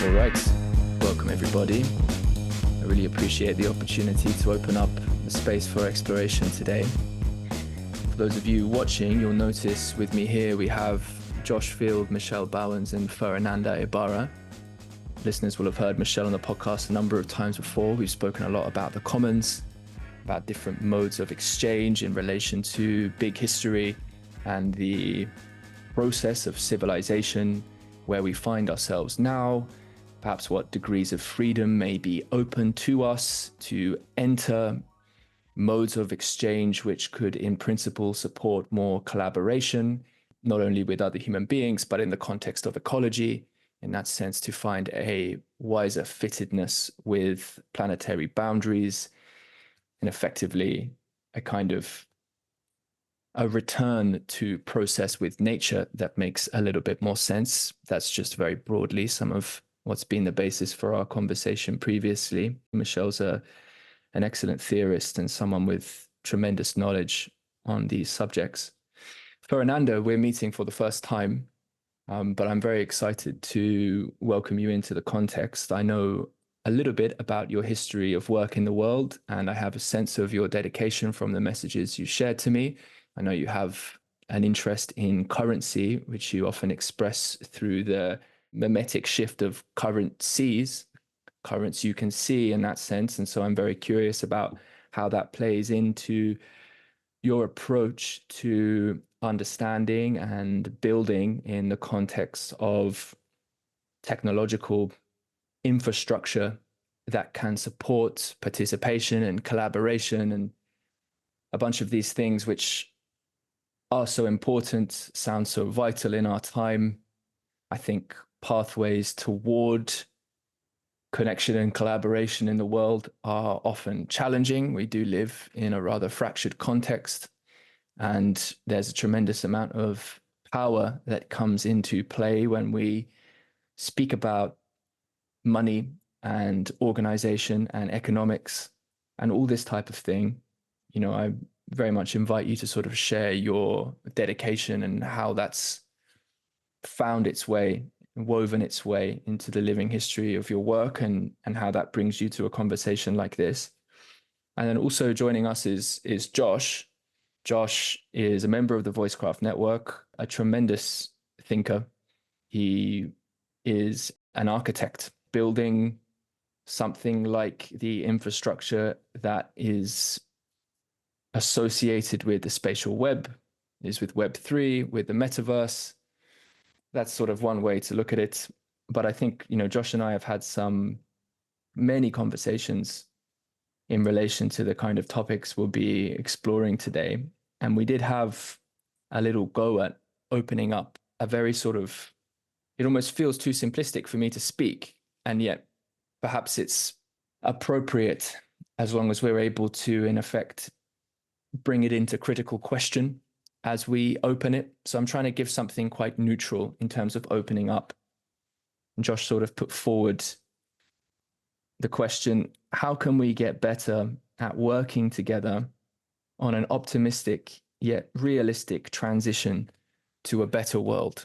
All right, welcome everybody. I really appreciate the opportunity to open up a space for exploration today. For those of you watching, you'll notice with me here we have Josh Field, Michel Bauwens, and Ferananda Ibarra. Listeners will have heard Michel on the podcast a number of times before. We've spoken a lot about the commons, about different modes of exchange in relation to big history and the process of civilization, where we find ourselves now, perhaps what degrees of freedom may be open to us to enter modes of exchange which could in principle support more collaboration, not only with other human beings, but in the context of ecology, in that sense, to find a wiser fittedness with planetary boundaries and effectively a kind of a return to process with nature that makes a little bit more sense. That's just very broadly some of what's been the basis for our conversation previously. Michel's an excellent theorist and someone with tremendous knowledge on these subjects. Ferananda, we're meeting for the first time, but I'm very excited to welcome you into the context. I know a little bit about your history of work in the world, and I have a sense of your dedication from the messages you shared to me. I know you have an interest in currency, which you often express through the mimetic shift of currents you can see in that sense. And so I'm very curious about how that plays into your approach to understanding and building in the context of technological infrastructure that can support participation and collaboration and a bunch of these things which are so important, sound so vital in our time. I think pathways toward connection and collaboration in the world are often challenging. We do live in a rather fractured context, and there's a tremendous amount of power that comes into play when we speak about money and organization and economics and all this type of thing. You know, I very much invite you to sort of share your dedication and how that's found its way, woven its way into the living history of your work, and how that brings you to a conversation like this. And then also joining us is Josh. Josh is a member of the Voicecraft Network, a tremendous thinker. He is an architect building something like the infrastructure that is associated with the spatial web, is with Web3, with the metaverse. That's sort of one way to look at it. But I think, you know, Josh and I have had many conversations in relation to the kind of topics we'll be exploring today. And we did have a little go at opening up a very sort of, it almost feels too simplistic for me to speak. And yet perhaps it's appropriate as long as we're able to, in effect, bring it into critical question as we open it. So I'm trying to give something quite neutral in terms of opening up. And Josh sort of put forward the question, how can we get better at working together on an optimistic yet realistic transition to a better world?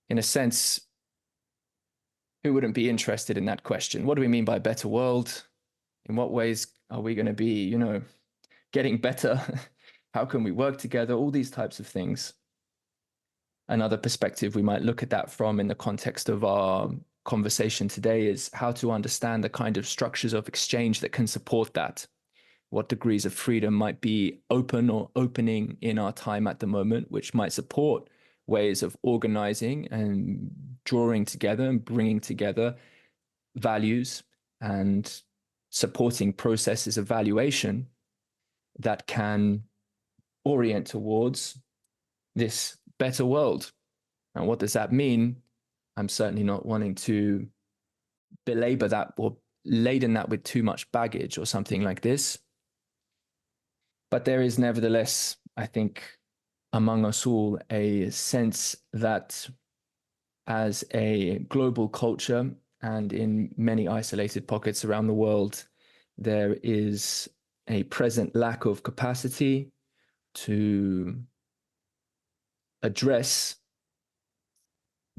In a sense, who wouldn't be interested in that question? What do we mean by better world? In what ways are we going to be, you know, getting better? How can we work together? All these types of things. Another perspective we might look at that from in the context of our conversation today is how to understand the kind of structures of exchange that can support that. What degrees of freedom might be open or opening in our time at the moment, which might support ways of organizing and drawing together and bringing together values and supporting processes of valuation that can orient towards this better world. And what does that mean? I'm certainly not wanting to belabor that or laden that with too much baggage or something like this. But there is nevertheless, I think, among us all, a sense that as a global culture and in many isolated pockets around the world, there is a present lack of capacity to address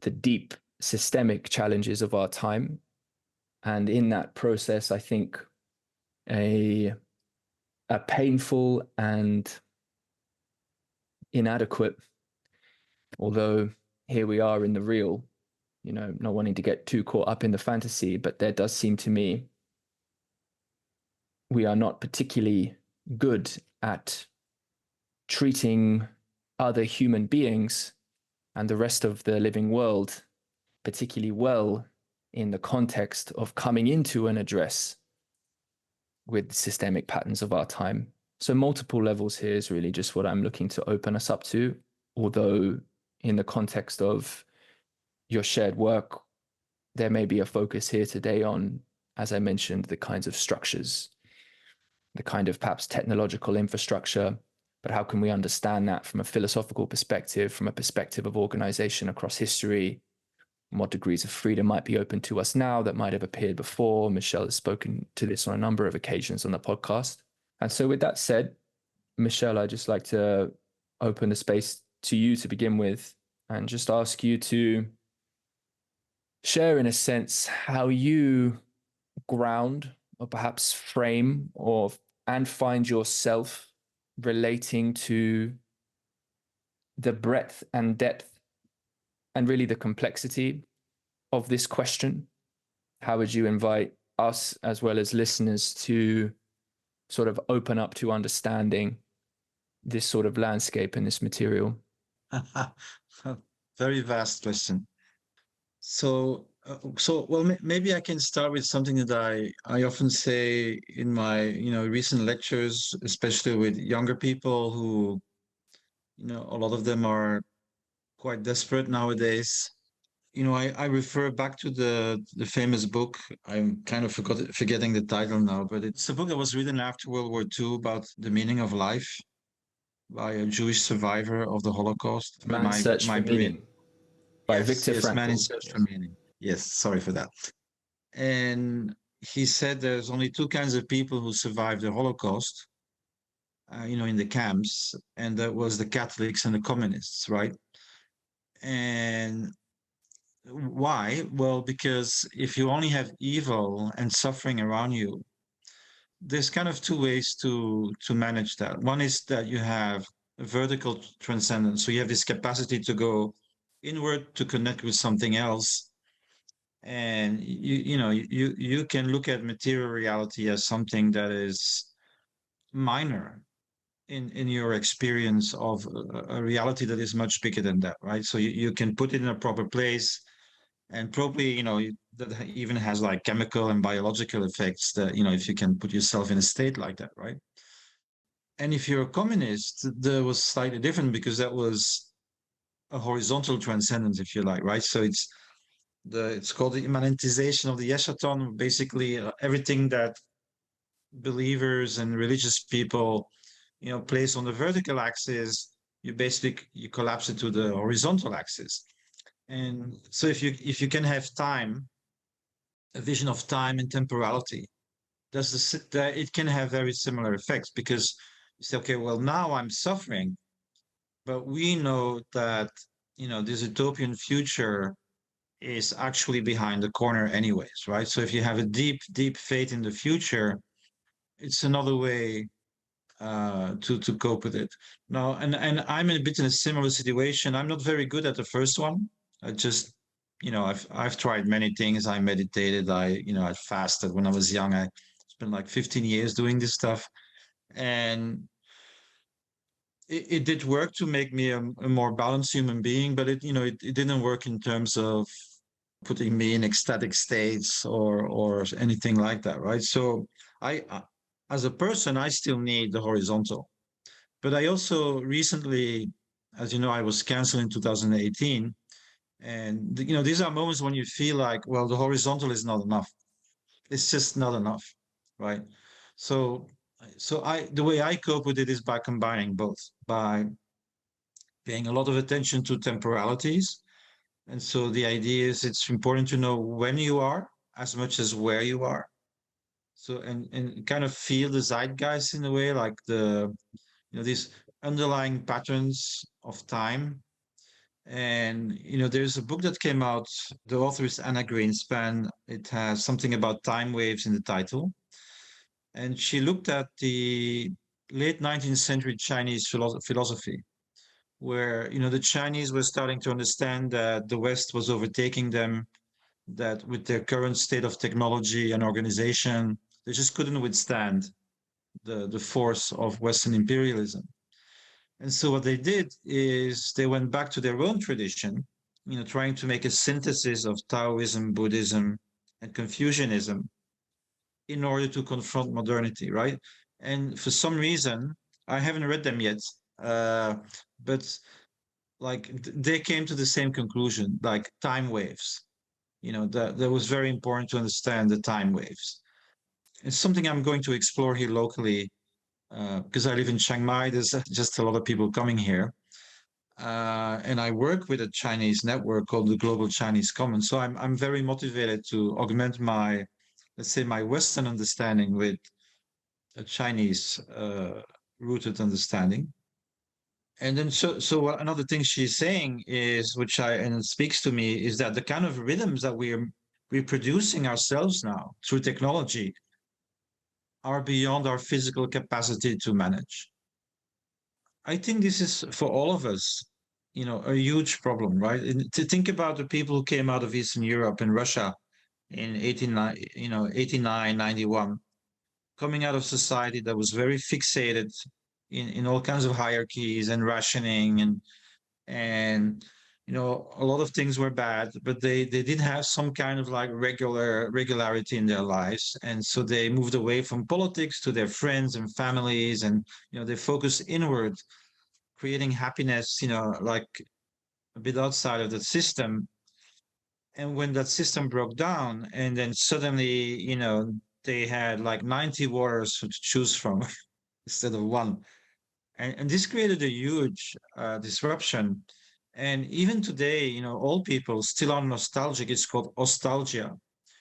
the deep systemic challenges of our time. And in that process, I think a painful and inadequate, although here we are in the real, not wanting to get too caught up in the fantasy, but there does seem to me we are not particularly good at treating other human beings and the rest of the living world particularly well in the context of coming into an address with systemic patterns of our time. So multiple levels here is really just what I'm looking to open us up to, although in the context of your shared work, there may be a focus here today on, as I mentioned, the kinds of structures, the kind of perhaps technological infrastructure, but how can we understand that from a philosophical perspective, from a perspective of organization across history, and what degrees of freedom might be open to us now that might have appeared before. Michel has spoken to this on a number of occasions on the podcast. And so with that said, Michel, I'd just like to open the space to you to begin with and just ask you to share, in a sense, how you ground or perhaps frame and find yourself relating to the breadth and depth and really the complexity of this question. How would you invite us as well as listeners to sort of open up to understanding this sort of landscape and this material? Very vast question. So well, maybe I can start with something that I often say in my recent lectures, especially with younger people who a lot of them are quite desperate nowadays. I refer back to the famous book. I'm kind of forgetting the title now, but it's a book that was written after World War II about the meaning of life by a Jewish survivor of the Holocaust. Man's Search for Meaning by Viktor Frankl. Man in Search for Meaning. Yes, sorry for that. And he said there's only two kinds of people who survived the Holocaust, in the camps, and that was the Catholics and the communists, right? And why? Well, because if you only have evil and suffering around you, there's kind of two ways to manage that. One is that you have a vertical transcendence. So you have this capacity to go inward to connect with something else. And you can look at material reality as something that is minor in your experience of a reality that is much bigger than that, right? So you can put it in a proper place, and probably that even has like chemical and biological effects that if you can put yourself in a state like that, right? And if you're a communist, that was slightly different because that was a horizontal transcendence, if you like, right? So it's called the immanentization of the eschaton. Basically, everything that believers and religious people place on the vertical axis, you collapse it to the horizontal axis. And so if you can have time, a vision of time and temporality, it can have very similar effects, because you say, okay, well, now I'm suffering, but we know that this utopian future is actually behind the corner anyways, right? So if you have a deep, deep faith in the future, it's another way to cope with it. Now, and I'm a bit in a similar situation. I'm not very good at the first one. I just, I've tried many things. I meditated. I fasted when I was young. I spent like 15 years doing this stuff, and it did work to make me a more balanced human being. But it didn't work in terms of putting me in ecstatic states or anything like that, right? So as a person, I still need the horizontal. But I also recently, as you know, I was canceled in 2018. And, these are moments when you feel like, well, the horizontal is not enough. It's just not enough, right? So the way I cope with it is by combining both, by paying a lot of attention to temporalities. And so the idea is it's important to know when you are as much as where you are. So, and kind of feel the zeitgeist in a way, like these underlying patterns of time. And there's a book that came out. The author is Anna Greenspan. It has something about time waves in the title, and she looked at the late 19th century Chinese philosophy, where the Chinese were starting to understand that the West was overtaking them, that with their current state of technology and organization, they just couldn't withstand the force of Western imperialism. And so what they did is they went back to their own tradition, trying to make a synthesis of Taoism, Buddhism, and Confucianism in order to confront modernity, right? And for some reason, I haven't read them yet, but like they came to the same conclusion, like time waves. That was very important to understand the time waves. It's something I'm going to explore here locally because I live in Chiang Mai. There's just a lot of people coming here. And I work with a Chinese network called the Global Chinese Commons. So I'm very motivated to augment my, let's say, my Western understanding with a Chinese rooted understanding. And then so another thing she's saying is, and it speaks to me, is that the kind of rhythms that we're reproducing ourselves now through technology are beyond our physical capacity to manage. I think this is for all of us, a huge problem, right? And to think about the people who came out of Eastern Europe and Russia in 89, 91, coming out of society that was very fixated in all kinds of hierarchies and rationing and a lot of things were bad, but they did have some kind of like regularity in their lives, and so they moved away from politics to their friends and families, and they focused inward, creating happiness, like a bit outside of the system. And when that system broke down, and then suddenly, they had like 90 waters to choose from instead of one. And this created a huge disruption. And even today, old people still are nostalgic. It's called nostalgia.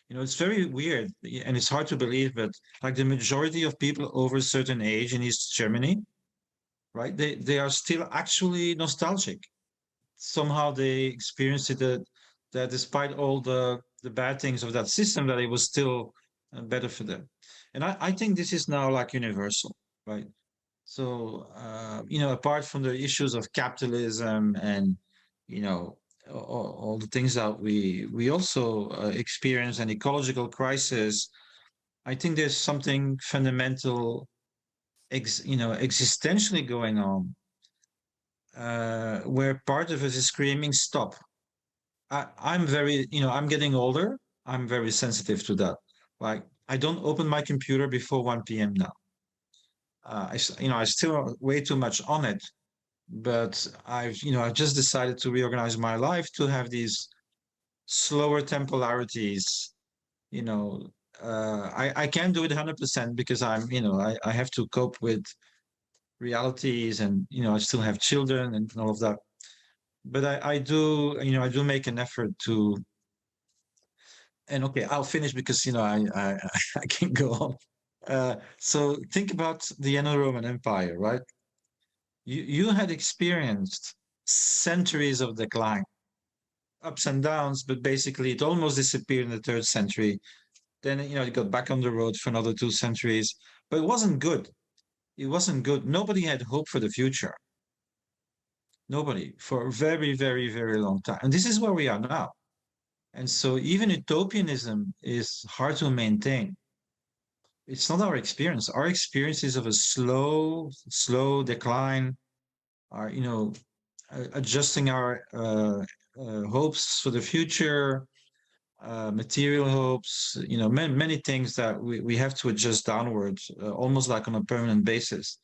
It's very weird and it's hard to believe, but like the majority of people over a certain age in East Germany, right? They are still actually nostalgic. Somehow they experienced it that despite all the bad things of that system, that it was still better for them. And I think this is now like universal, right? So, apart from the issues of capitalism and, all the things that we also experience, an ecological crisis, I think there's something fundamental, existentially going on, where part of us is screaming, stop. I'm very, I'm getting older. I'm very sensitive to that. Like, I don't open my computer before 1 p.m. now. I still way too much on it, but I've just decided to reorganize my life to have these slower temporalities. I can't do it 100% because I have to cope with realities, and I still have children and all of that. But I do make an effort to. And okay, I'll finish because I can't go on. So think about the Roman Empire, right? You had experienced centuries of decline, ups and downs, but basically it almost disappeared in the 3rd century. Then it got back on the road for another 2 centuries, but it wasn't good. It wasn't good. Nobody had hope for the future. Nobody, for a very, very, very long time. And this is where we are now. And so even utopianism is hard to maintain. It's not our experience. Our experience is of a slow decline, our, adjusting our hopes for the future, material hopes, many things that we have to adjust downwards, almost like on a permanent basis.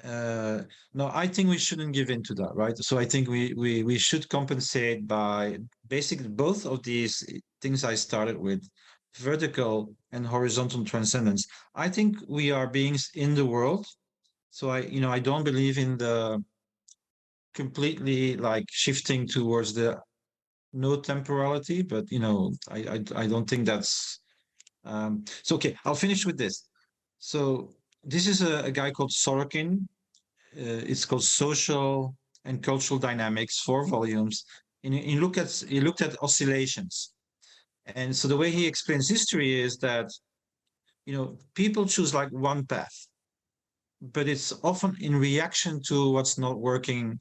No, I think we shouldn't give in to that, right? So I think we should compensate by basically both of these things I started with, vertical and horizontal transcendence. I think we are beings in the world. So I don't believe in the completely like shifting towards the no temporality, but I don't think that's so. Okay, I'll finish with this. So this is a guy called Sorokin. It's called social and cultural dynamics, 4 volumes. And he looked at oscillations. And so the way he explains history is that, people choose like one path, but it's often in reaction to what's not working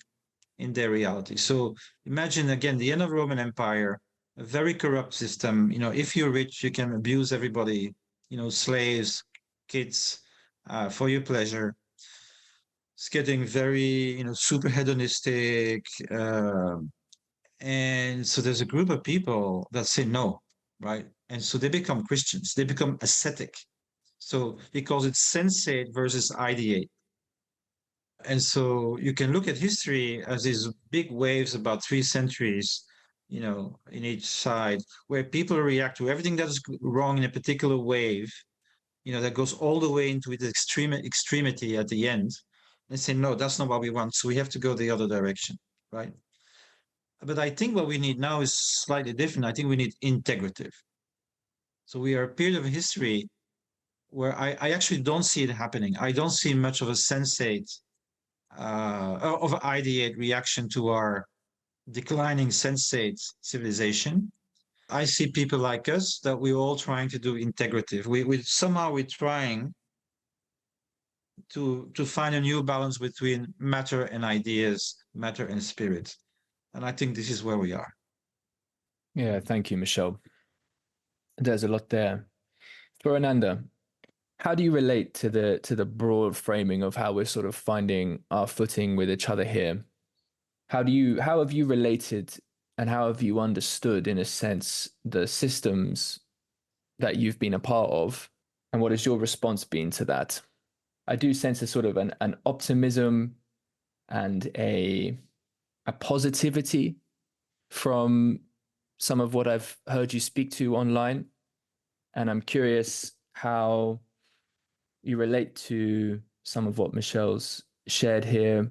in their reality. So imagine again the end of Roman Empire, a very corrupt system. If you're rich, you can abuse everybody, slaves, kids, for your pleasure. It's getting very, super hedonistic. And so there's a group of people that say no, right? And so they become Christians, they become ascetic. So he calls it sensate versus ideate. And so you can look at history as these big waves about 3 centuries, in each side, where people react to everything that's wrong in a particular wave, that goes all the way into its extremity at the end, and say, no, that's not what we want. So we have to go the other direction, right? But I think what we need now is slightly different. I think we need integrative. So we are a period of history where I actually don't see it happening. I don't see much of a sensate, of an ideate reaction to our declining sensate civilization. I see people like us that we're all trying to do integrative. We're trying to find a new balance between matter and ideas, matter and spirit. And I think this is where we are. Yeah, thank you, Michel. There's a lot there. Ferananda, how do you relate to the broad framing of how we're sort of finding our footing with each other here? How have you related and how have you understood, in a sense, the systems that you've been a part of, and what has your response been to that? I do sense a sort of an optimism and a positivity from some of what I've heard you speak to online. And I'm curious how you relate to some of what Michel's shared here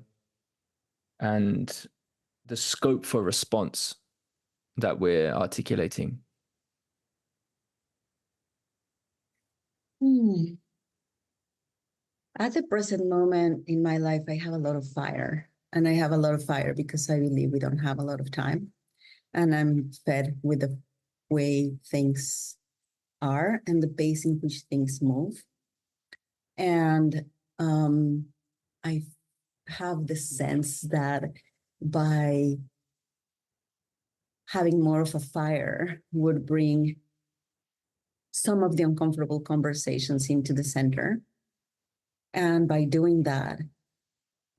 and the scope for response that we're articulating. At the present moment in my life, I have a lot of fire. And I have a lot of fire because I believe we don't have a lot of time. And I'm fed with the way things are and the pace in which things move. And I have the sense that by having more of a fire would bring some of the uncomfortable conversations into the center. And by doing that,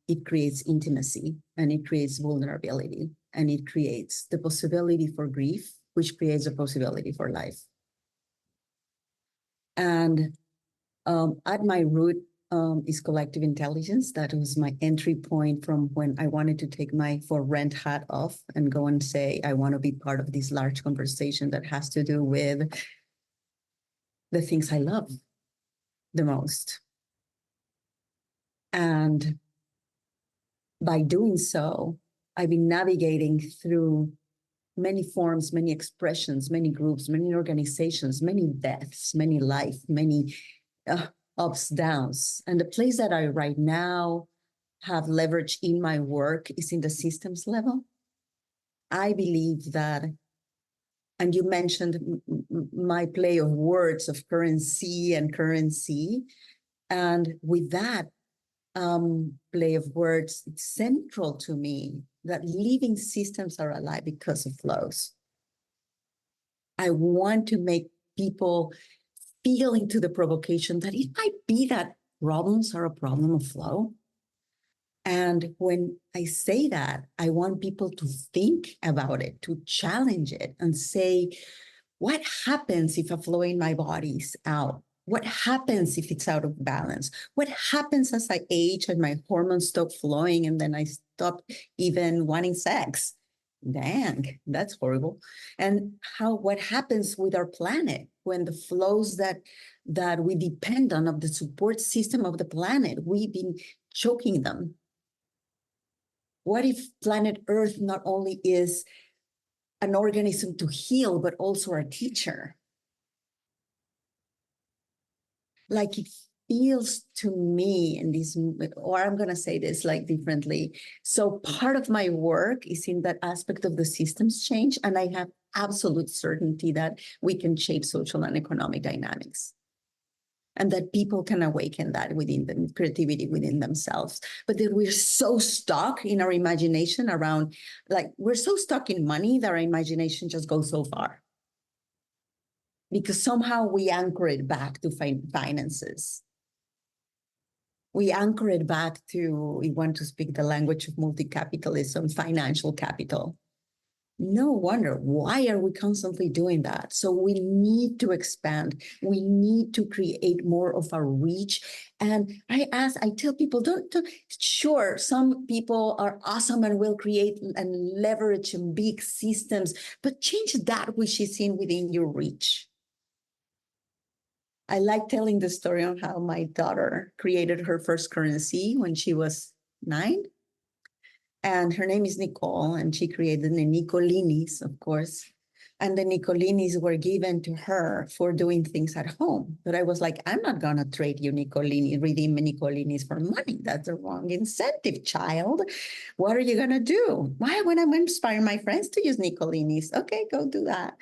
it creates intimacy and it creates vulnerability and it creates the possibility for grief, which creates a possibility for life. And at my root is collective intelligence. That was my entry point from when I wanted to take my for rent hat off and go and say, I want to be part of this large conversation that has to do with the things I love the most. And by doing so, I've been navigating through many forms, many expressions, many groups, many organizations, many deaths, many life, many ups, downs. And the place that I right now have leverage in my work is in the systems level. I believe that, and you mentioned my play of words of currency and currency. And with that play of words, it's central to me that living systems are alive because of flows. I want to make people feel into the provocation that it might be that problems are a problem of flow. And when I say that, I want people to think about it, to challenge it and say, what happens if a flow in my body is out? What happens if it's out of balance? What happens as I age and my hormones stop flowing and then I stop even wanting sex? Dang, that's horrible. And what happens with our planet when the flows that we depend on of the support system of the planet, we've been choking them. What if planet Earth not only is an organism to heal, but also our teacher? Like feels to me in this, or I'm going to say this like differently. So part of my work is in that aspect of the systems change, and I have absolute certainty that we can shape social and economic dynamics, and that people can awaken that within them, creativity within themselves. But that we're so stuck in our imagination around, like, we're so stuck in money that our imagination just goes so far. Because somehow we anchor it back to finances. We anchor it back to, we want to speak the language of multi-capitalism, financial capital. No wonder. Why are we constantly doing that? So we need to expand. We need to create more of a reach. And I tell people, sure, some people are awesome and will create and leverage in big systems, but change that which is within your reach. I like telling the story on how my daughter created her first currency when she was 9. And her name is Nicole, and she created the Nicolinis, of course. And the Nicolinis were given to her for doing things at home. But I was like, I'm not going to trade you Nicolini, redeem Nicolinis for money. That's the wrong incentive, child. What are you going to do? Why would I inspire my friends to use Nicolinis? Okay, go do that.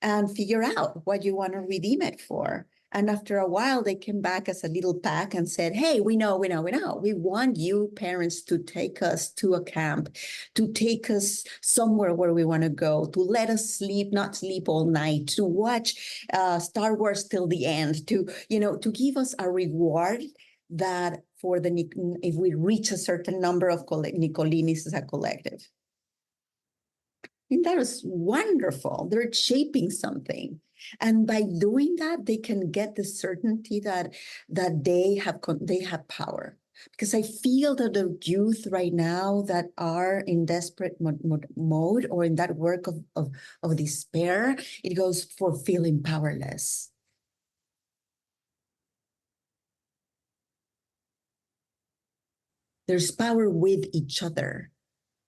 And figure out what you want to redeem it for. And after a while, they came back as a little pack and said, hey, we know. We want you parents to take us to a camp, to take us somewhere where we want to go, to let us sleep, not sleep all night, to watch Star Wars till the end, to give us a reward that if we reach a certain number of Nicolinis as a collective. And that was wonderful. They're shaping something. And by doing that, they can get the certainty that they have power. Because I feel that the youth right now that are in desperate mode or in that work of despair, it goes for feeling powerless. There's power with each other.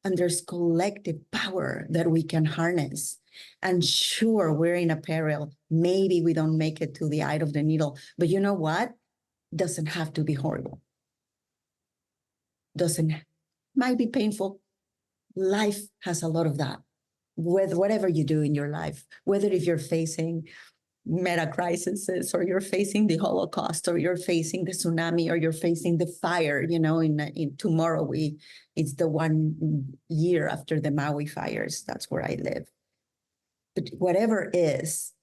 And there's collective power that we can harness. And sure, we're in a peril. Maybe we don't make it to the eye of the needle. But you know what? Doesn't have to be horrible. Might be painful. Life has a lot of that. With whatever you do in your life, whether if you're facing meta crises, or you're facing the Holocaust, or you're facing the tsunami, or you're facing the fire, in tomorrow, it's the 1 year after the Maui fires. That's where I live. But whatever is,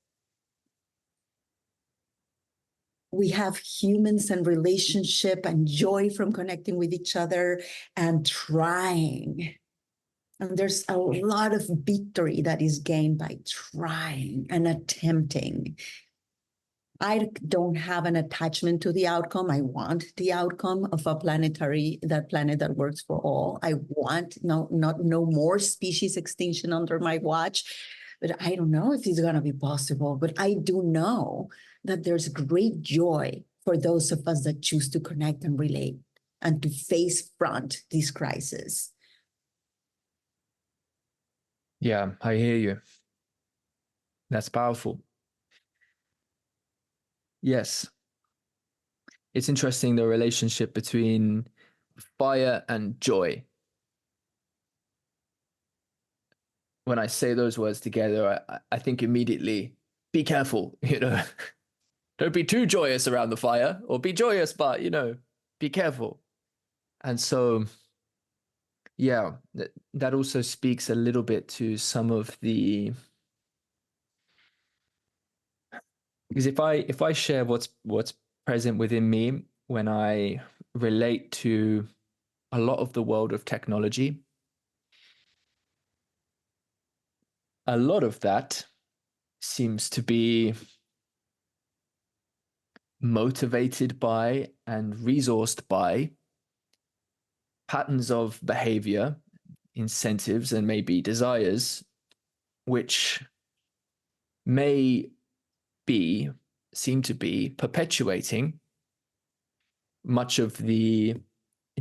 we have humans and relationship and joy from connecting with each other and trying. And there's a lot of victory that is gained by trying and attempting. I don't have an attachment to the outcome. I want the outcome of that planet that works for all. I want no more species extinction under my watch. But I don't know if it's going to be possible. But I do know that there's great joy for those of us that choose to connect and relate and to front this crisis. Yeah, I hear you. That's powerful. Yes. It's interesting, the relationship between fire and joy. When I say those words together, I think immediately, be careful, Don't be too joyous around the fire, or be joyous, but, be careful. And so, yeah, that also speaks a little bit to some of the, because if I share what's present within me when I relate to a lot of the world of technology, a lot of that seems to be motivated by and resourced by patterns of behavior, incentives, and maybe desires, which seem to be perpetuating much of the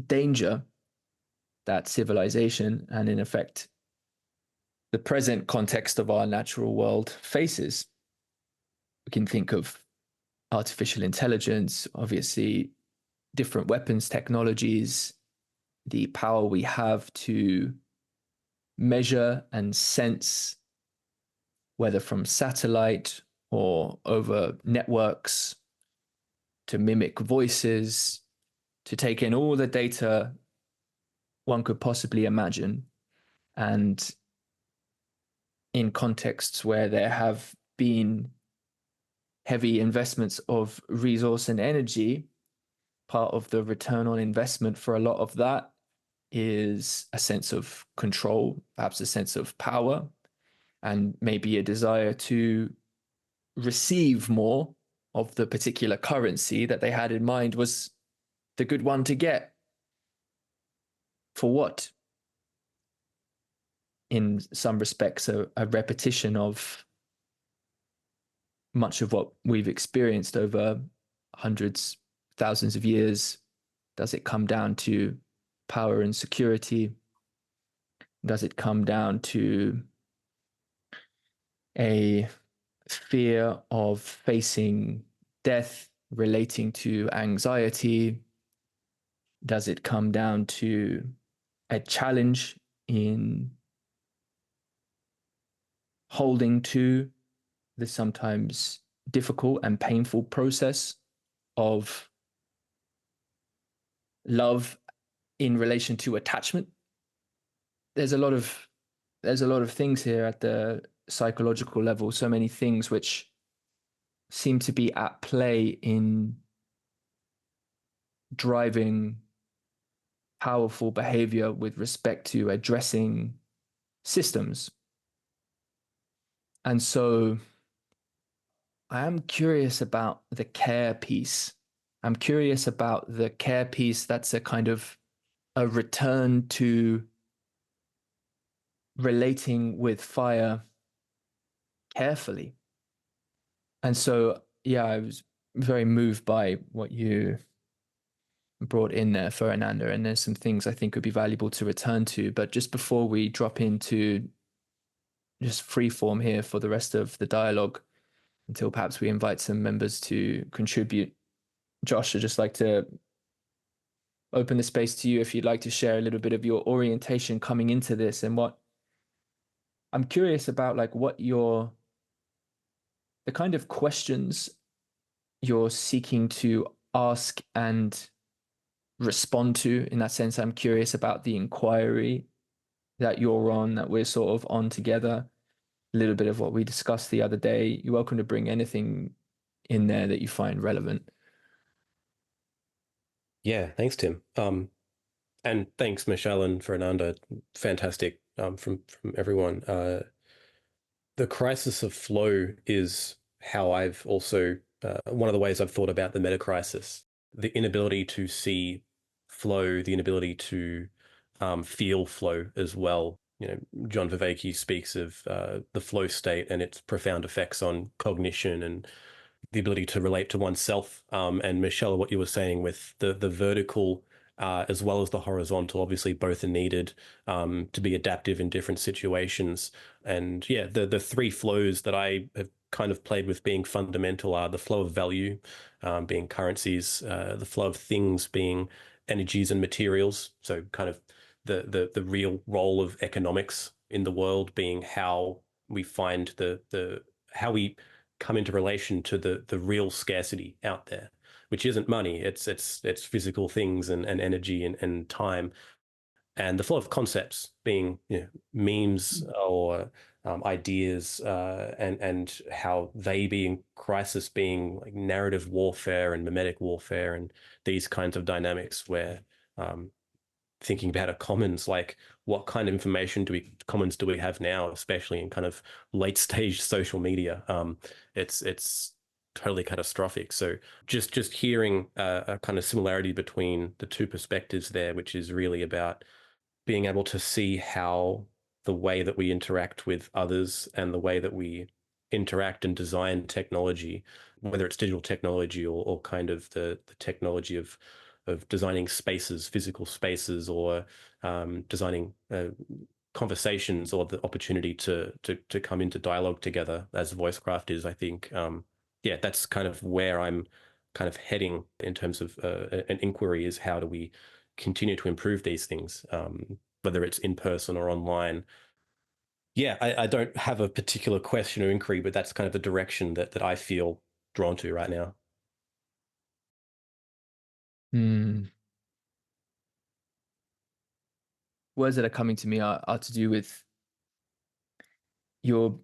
danger that civilization, and in effect the present context of our natural world, faces. We can think of artificial intelligence, obviously different weapons technologies, the power we have to measure and sense, whether from satellite or over networks, to mimic voices, to take in all the data one could possibly imagine. And in contexts where there have been heavy investments of resource and energy, part of the return on investment for a lot of that is a sense of control, perhaps a sense of power, and maybe a desire to receive more of the particular currency that they had in mind was the good one to get. For what? In some respects, a repetition of much of what we've experienced over hundreds, thousands of years. Does it come down to power and security? Does it come down to a fear of facing death relating to anxiety? Does it come down to a challenge in holding to the sometimes difficult and painful process of love in relation to attachment? There's a lot of things here at the psychological level, so many things which seem to be at play in driving powerful behavior with respect to addressing systems. And so I am curious about the care piece. I'm curious about the care piece that's a kind of a return to relating with fire carefully. And so, yeah, I was very moved by what you brought in there, Ferananda, and there's some things I think would be valuable to return to. But just before we drop into just free form here for the rest of the dialogue, until perhaps we invite some members to contribute, Josh, I'd just like to open the space to you if you'd like to share a little bit of your orientation coming into this, and what I'm curious about, like what the kind of questions you're seeking to ask and respond to. In that sense, I'm curious about the inquiry that you're on, that we're sort of on together, a little bit of what we discussed the other day. You're welcome to bring anything in there that you find relevant. Yeah, thanks, Tim. And thanks, Michel and Ferananda. Fantastic from everyone. The crisis of flow is how I've also, one of the ways I've thought about the meta crisis, the inability to see flow, the inability to feel flow as well. You know, John Vervaeke speaks of the flow state and its profound effects on cognition and the ability to relate to oneself. And Michel, what you were saying with the vertical as well as the horizontal, obviously both are needed to be adaptive in different situations. And yeah, the three flows that I have kind of played with being fundamental are the flow of value, being currencies, the flow of things being energies and materials. So kind of the real role of economics in the world being how we find how we come into relation to the real scarcity out there, which isn't money. It's physical things and energy and time. And the flow of concepts being, you know, memes or ideas and how they being crisis being like narrative warfare and mimetic warfare and these kinds of dynamics where thinking about a commons, like what kind of commons do we have now, especially in kind of late stage social media? It's totally catastrophic. So just hearing a kind of similarity between the two perspectives there, which is really about being able to see how the way that we interact with others and the way that we interact and design technology, whether it's digital technology or kind of the technology of designing spaces, physical spaces, or designing conversations, or the opportunity to come into dialogue together as voice craft is, I think, yeah, that's kind of where I'm kind of heading in terms of an inquiry, is how do we continue to improve these things, whether it's in person or online. Yeah, I don't have a particular question or inquiry, but that's kind of the direction that I feel drawn to right now. Words that are coming to me are to do with your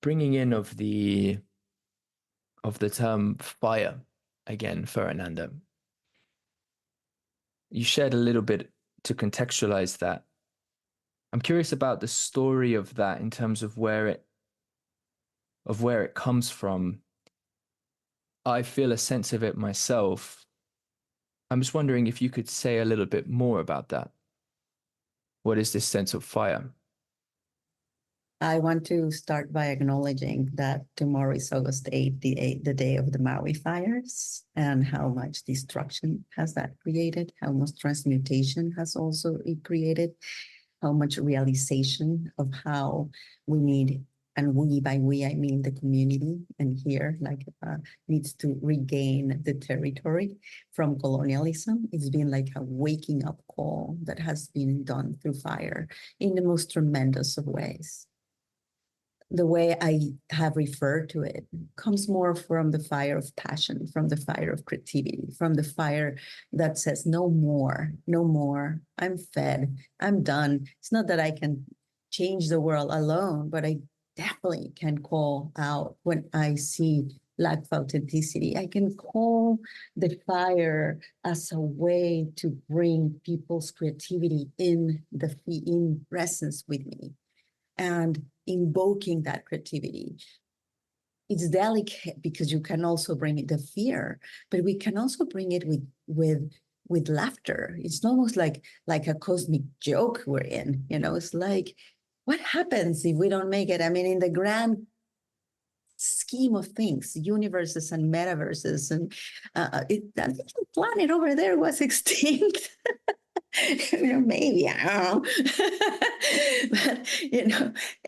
bringing in of the term fire again, Ferananda. You shared a little bit to contextualize that. I'm curious about the story of that in terms of where it comes from. I feel a sense of it myself. I'm just wondering if you could say a little bit more about that. What is this sense of fire? I want to start by acknowledging that tomorrow is August 8th, the day of the Maui fires, and how much destruction has that created, how much transmutation has also it created, how much realization of how we need, and we, by we, I mean the community, and here, needs to regain the territory from colonialism. It's been like a waking up call that has been done through fire in the most tremendous of ways. The way I have referred to it comes more from the fire of passion, from the fire of creativity, from the fire that says, no more, no more. I'm fed, I'm done. It's not that I can change the world alone, but I definitely can call out when I see lack of authenticity. I can call the fire as a way to bring people's creativity in presence with me, and invoking that creativity. It's delicate because you can also bring it the fear, but we can also bring it with laughter. It's almost like a cosmic joke we're in. It's like, what happens if we don't make it? I mean, in the grand scheme of things, universes and metaverses, and I think the planet over there was extinct. Maybe, I don't know. But,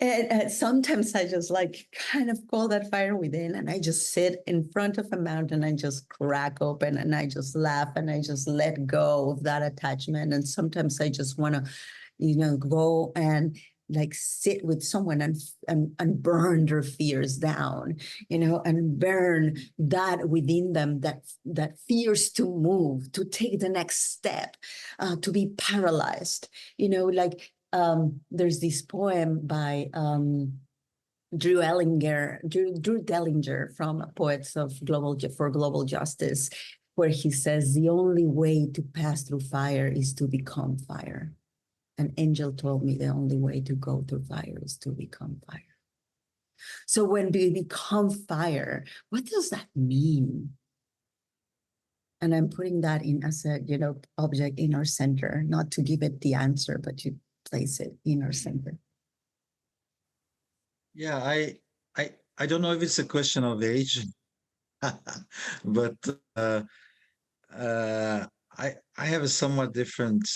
and sometimes I just kind of call that fire within, and I just sit in front of a mountain and just crack open, and I just laugh, and I just let go of that attachment. And sometimes I just want to, go and sit with someone and burn their fears down, and burn that within them that fears to move, to take the next step, to be paralyzed. There's this poem by Drew Dellinger from Poets for Global Justice, where he says, the only way to pass through fire is to become fire. An angel told me the only way to go through fire is to become fire. So when we become fire, what does that mean? And I'm putting that in as a, object in our center, not to give it the answer, but to place it in our center. Yeah, I don't know if it's a question of age, but I have a somewhat different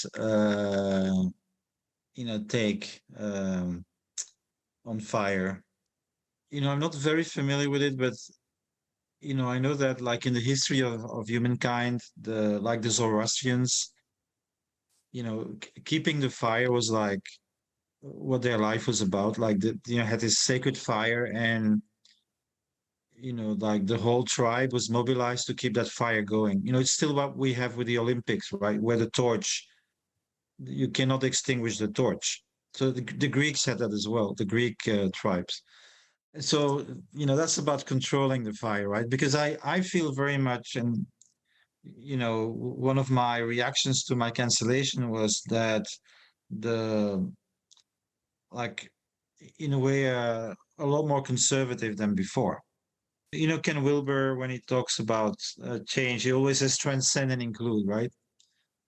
take on fire. I'm not very familiar with it, but I know that in the history of humankind, the Zoroastrians, keeping the fire was what their life was about. Had this sacred fire, and the whole tribe was mobilized to keep that fire going. It's still what we have with the Olympics, right? Where the torch, you cannot extinguish the torch. So the Greeks had that as well, the Greek tribes. So, that's about controlling the fire, right? Because I feel very much, and, one of my reactions to my cancellation was that in a way, a lot more conservative than before. Ken Wilber, when he talks about change, he always says transcend and include, right?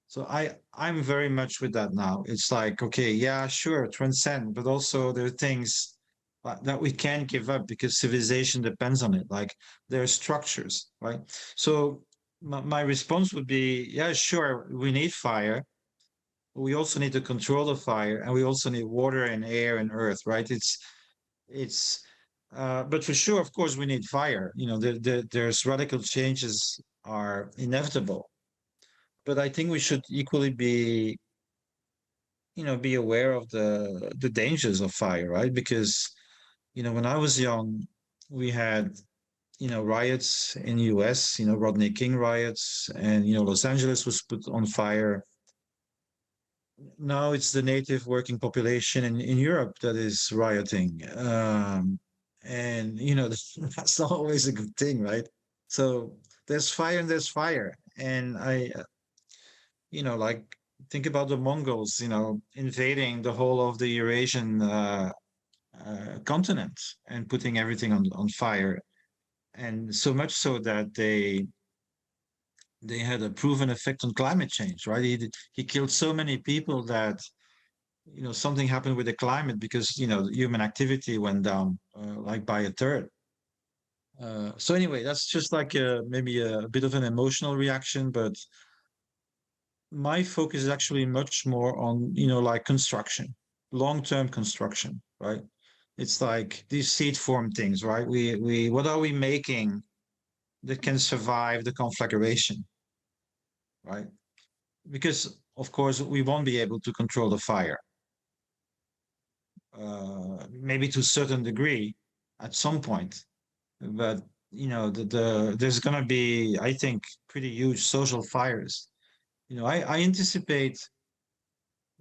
So I'm very much with that now. It's like, okay, yeah, sure, transcend, but also there are things that we can't give up because civilization depends on it. There are structures, right? So my response would be, yeah, sure, we need fire. We also need to control the fire, and we also need water and air and earth, right? It's But for sure, of course, we need fire. There's radical changes are inevitable. But I think we should equally be aware of the dangers of fire, right? Because when I was young, we had riots in the US, Rodney King riots, and Los Angeles was put on fire. Now it's the native working population in Europe that is rioting. And that's not always a good thing, right? So there's fire and there's fire. And like think about the Mongols, invading the whole of the Eurasian continent and putting everything on fire. And so much so that they had a proven effect on climate change, right? He killed so many people that something happened with the climate because human activity went down like by a third. So anyway, that's just like maybe a bit of an emotional reaction, but my focus is actually much more on like construction, long-term construction, right? It's like these seed form things, right? We what are we making that can survive the conflagration, right? Because of course we won't be able to control the fire, maybe to a certain degree at some point, but there's going to be, I think, pretty huge social fires. I anticipate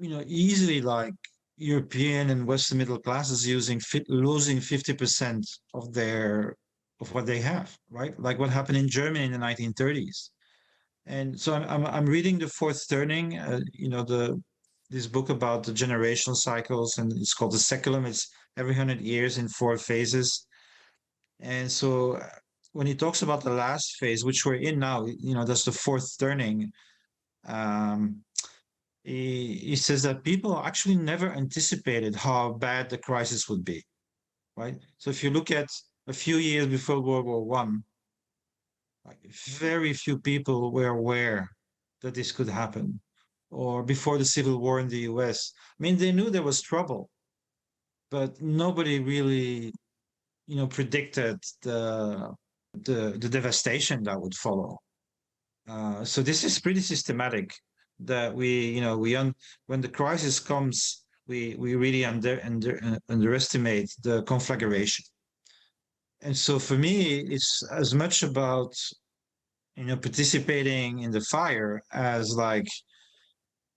easily like European and Western middle classes losing 50% of what they have, right? Like what happened in Germany in the 1930s. And so I'm reading The Fourth Turning, this book about the generational cycles, and it's called The Seculum. It's every 100 years in 4 phases. And so when he talks about the last phase, which we're in now, that's the fourth turning. He says that people actually never anticipated how bad the crisis would be, right? So if you look at a few years before World War One, like very few people were aware that this could happen, or before the Civil War in the US. I mean, they knew there was trouble, but nobody really, predicted the devastation that would follow. So this is pretty systematic. That when the crisis comes, we really underestimate the conflagration. And so for me, it's as much about participating in the fire as like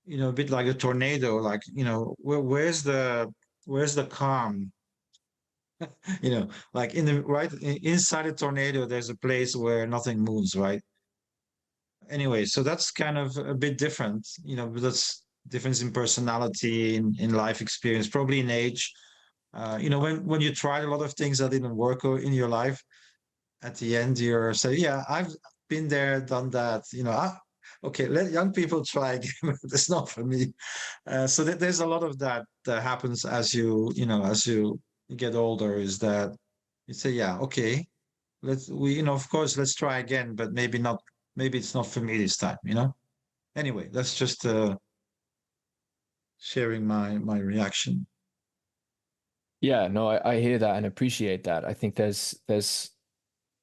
a bit like a tornado. Like where's the calm? Like inside a tornado, there's a place where nothing moves, right? Anyway, so that's kind of a bit different, but that's difference in personality, in life experience, probably in age. When you tried a lot of things that didn't work in your life, at the end you're saying, yeah, I've been there, done that. Okay, let young people try again. It's not for me. So there's a lot of that happens as you get older. Is that you say, yeah, okay, of course, let's try again, but maybe not. Maybe it's not for me this time. Anyway, that's just sharing my reaction. Yeah, no, I hear that and appreciate that. I think that's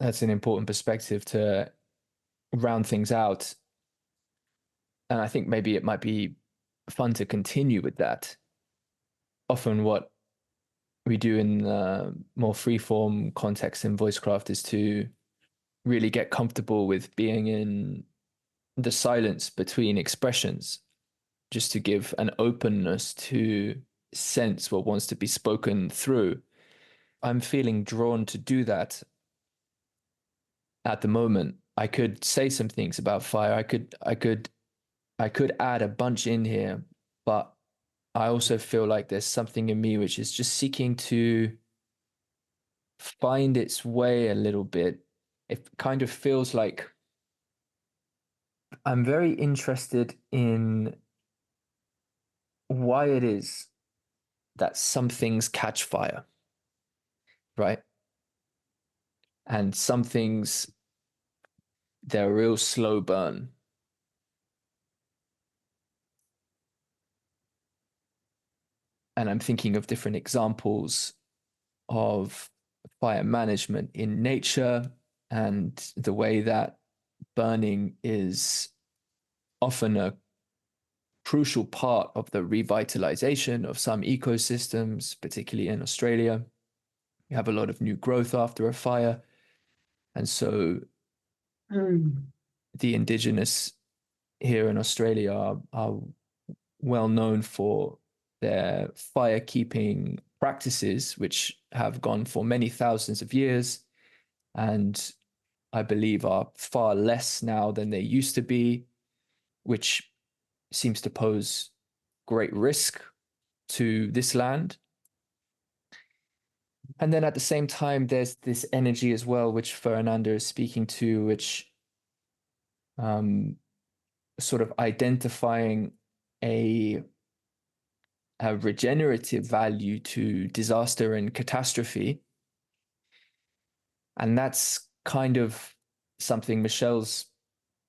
an important perspective to round things out. And I think maybe it might be fun to continue with that. Often what we do in more free-form context in voicecraft is to really get comfortable with being in the silence between expressions, just to give an openness to sense what wants to be spoken through. I'm feeling drawn to do that at the moment. I could say some things about fire. I could add a bunch in here, but I also feel like there's something in me which is just seeking to find its way a little bit. It kind of feels like I'm very interested in why it is that some things catch fire, right? And some things, they're a real slow burn. And I'm thinking of different examples of fire management in nature and the way that burning is often a crucial part of the revitalization of some ecosystems, particularly in Australia. You have a lot of new growth after a fire. And so the indigenous here in Australia are well known for their fire keeping practices, which have gone for many thousands of years, and I believe are far less now than they used to be, which seems to pose great risk to this land. And then at the same time, there's this energy as well, which Ferananda is speaking to, which sort of identifying a regenerative value to disaster and catastrophe. And that's kind of something Michel's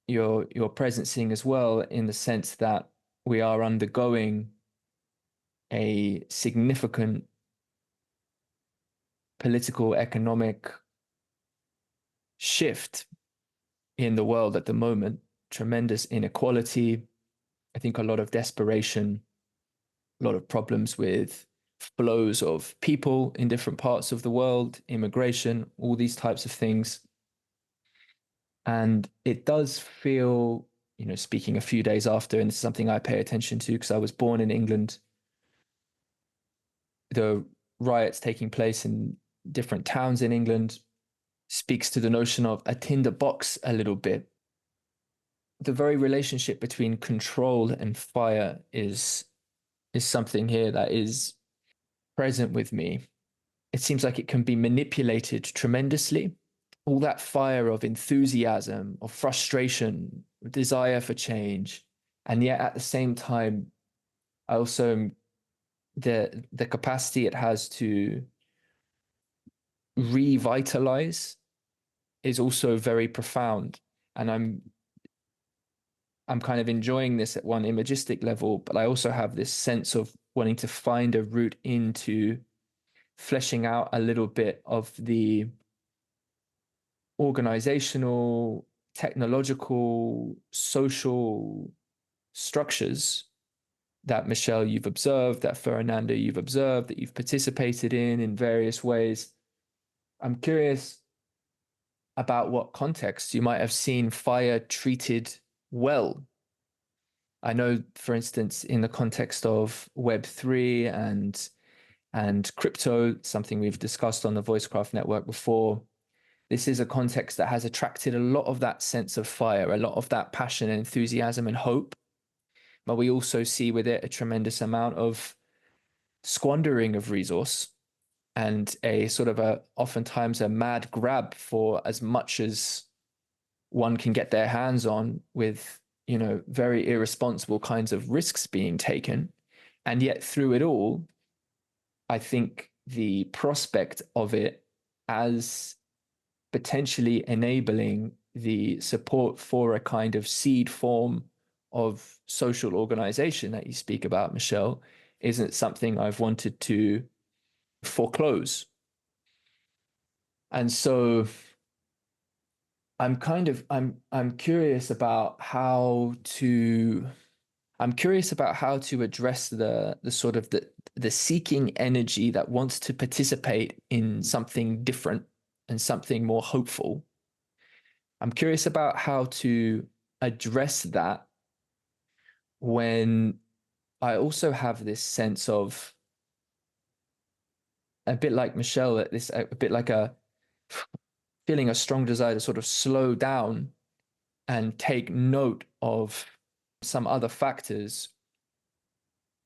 you're presencing as well, in the sense that we are undergoing a significant political, economic shift in the world at the moment. Tremendous inequality, I think a lot of desperation, a lot of problems with flows of people in different parts of the world, immigration, all these types of things. And it does feel, speaking a few days after, and this is something I pay attention to because I was born in England, the riots taking place in different towns in England speaks to the notion of a tinderbox a little bit. The very relationship between control and fire is something here that is present with me. It seems like it can be manipulated tremendously. All that fire of enthusiasm, of frustration, desire for change. And yet at the same time, I also, the capacity it has to revitalize is also very profound. And I'm kind of enjoying this at one imagistic level, but I also have this sense of wanting to find a route into fleshing out a little bit of the organizational, technological, social structures that Michel you've observed, that Ferananda you've observed, that you've participated in various ways. I'm curious about what context you might have seen fire treated well. I know, for instance, in the context of Web3 and crypto, something we've discussed on the Voicecraft Network before, this is a context that has attracted a lot of that sense of fire, a lot of that passion and enthusiasm and hope. But we also see with it a tremendous amount of squandering of resource and a sort of oftentimes a mad grab for as much as one can get their hands on, with, very irresponsible kinds of risks being taken. And yet through it all, I think the prospect of it as potentially enabling the support for a kind of seed form of social organization that you speak about, Michel, isn't something I've wanted to foreclose. And so I'm curious about how to address the sort of the seeking energy that wants to participate in something different and something more hopeful. I'm curious about how to address that when I also have this sense of, a bit like Michel, a bit like feeling a strong desire to sort of slow down and take note of some other factors.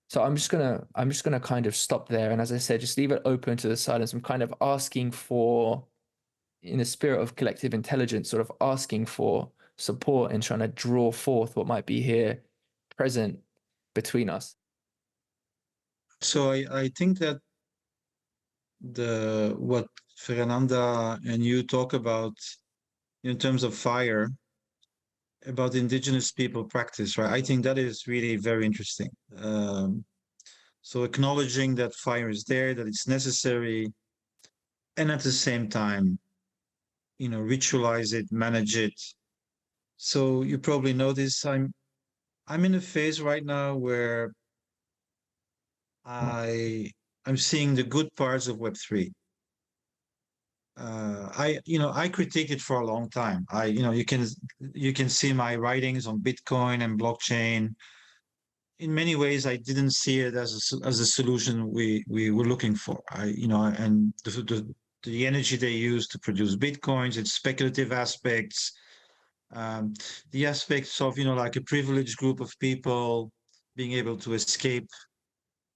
So I'm just gonna kind of stop there, and as I said, just leave it open to the silence. I'm kind of asking for, in the spirit of collective intelligence, sort of asking for support and trying to draw forth what might be here present between us. So I think that what Ferananda and you talk about in terms of fire, about indigenous people practice, right? I think that is really very interesting. So acknowledging that fire is there, that it's necessary, and at the same time, ritualize it, manage it. So you probably notice I'm in a phase right now where I'm seeing the good parts of Web3. I critique it for a long time. You can see my writings on Bitcoin and blockchain. In many ways, I didn't see it as a solution we were looking for. And the energy they use to produce Bitcoins, its speculative aspects, the aspects of like a privileged group of people being able to escape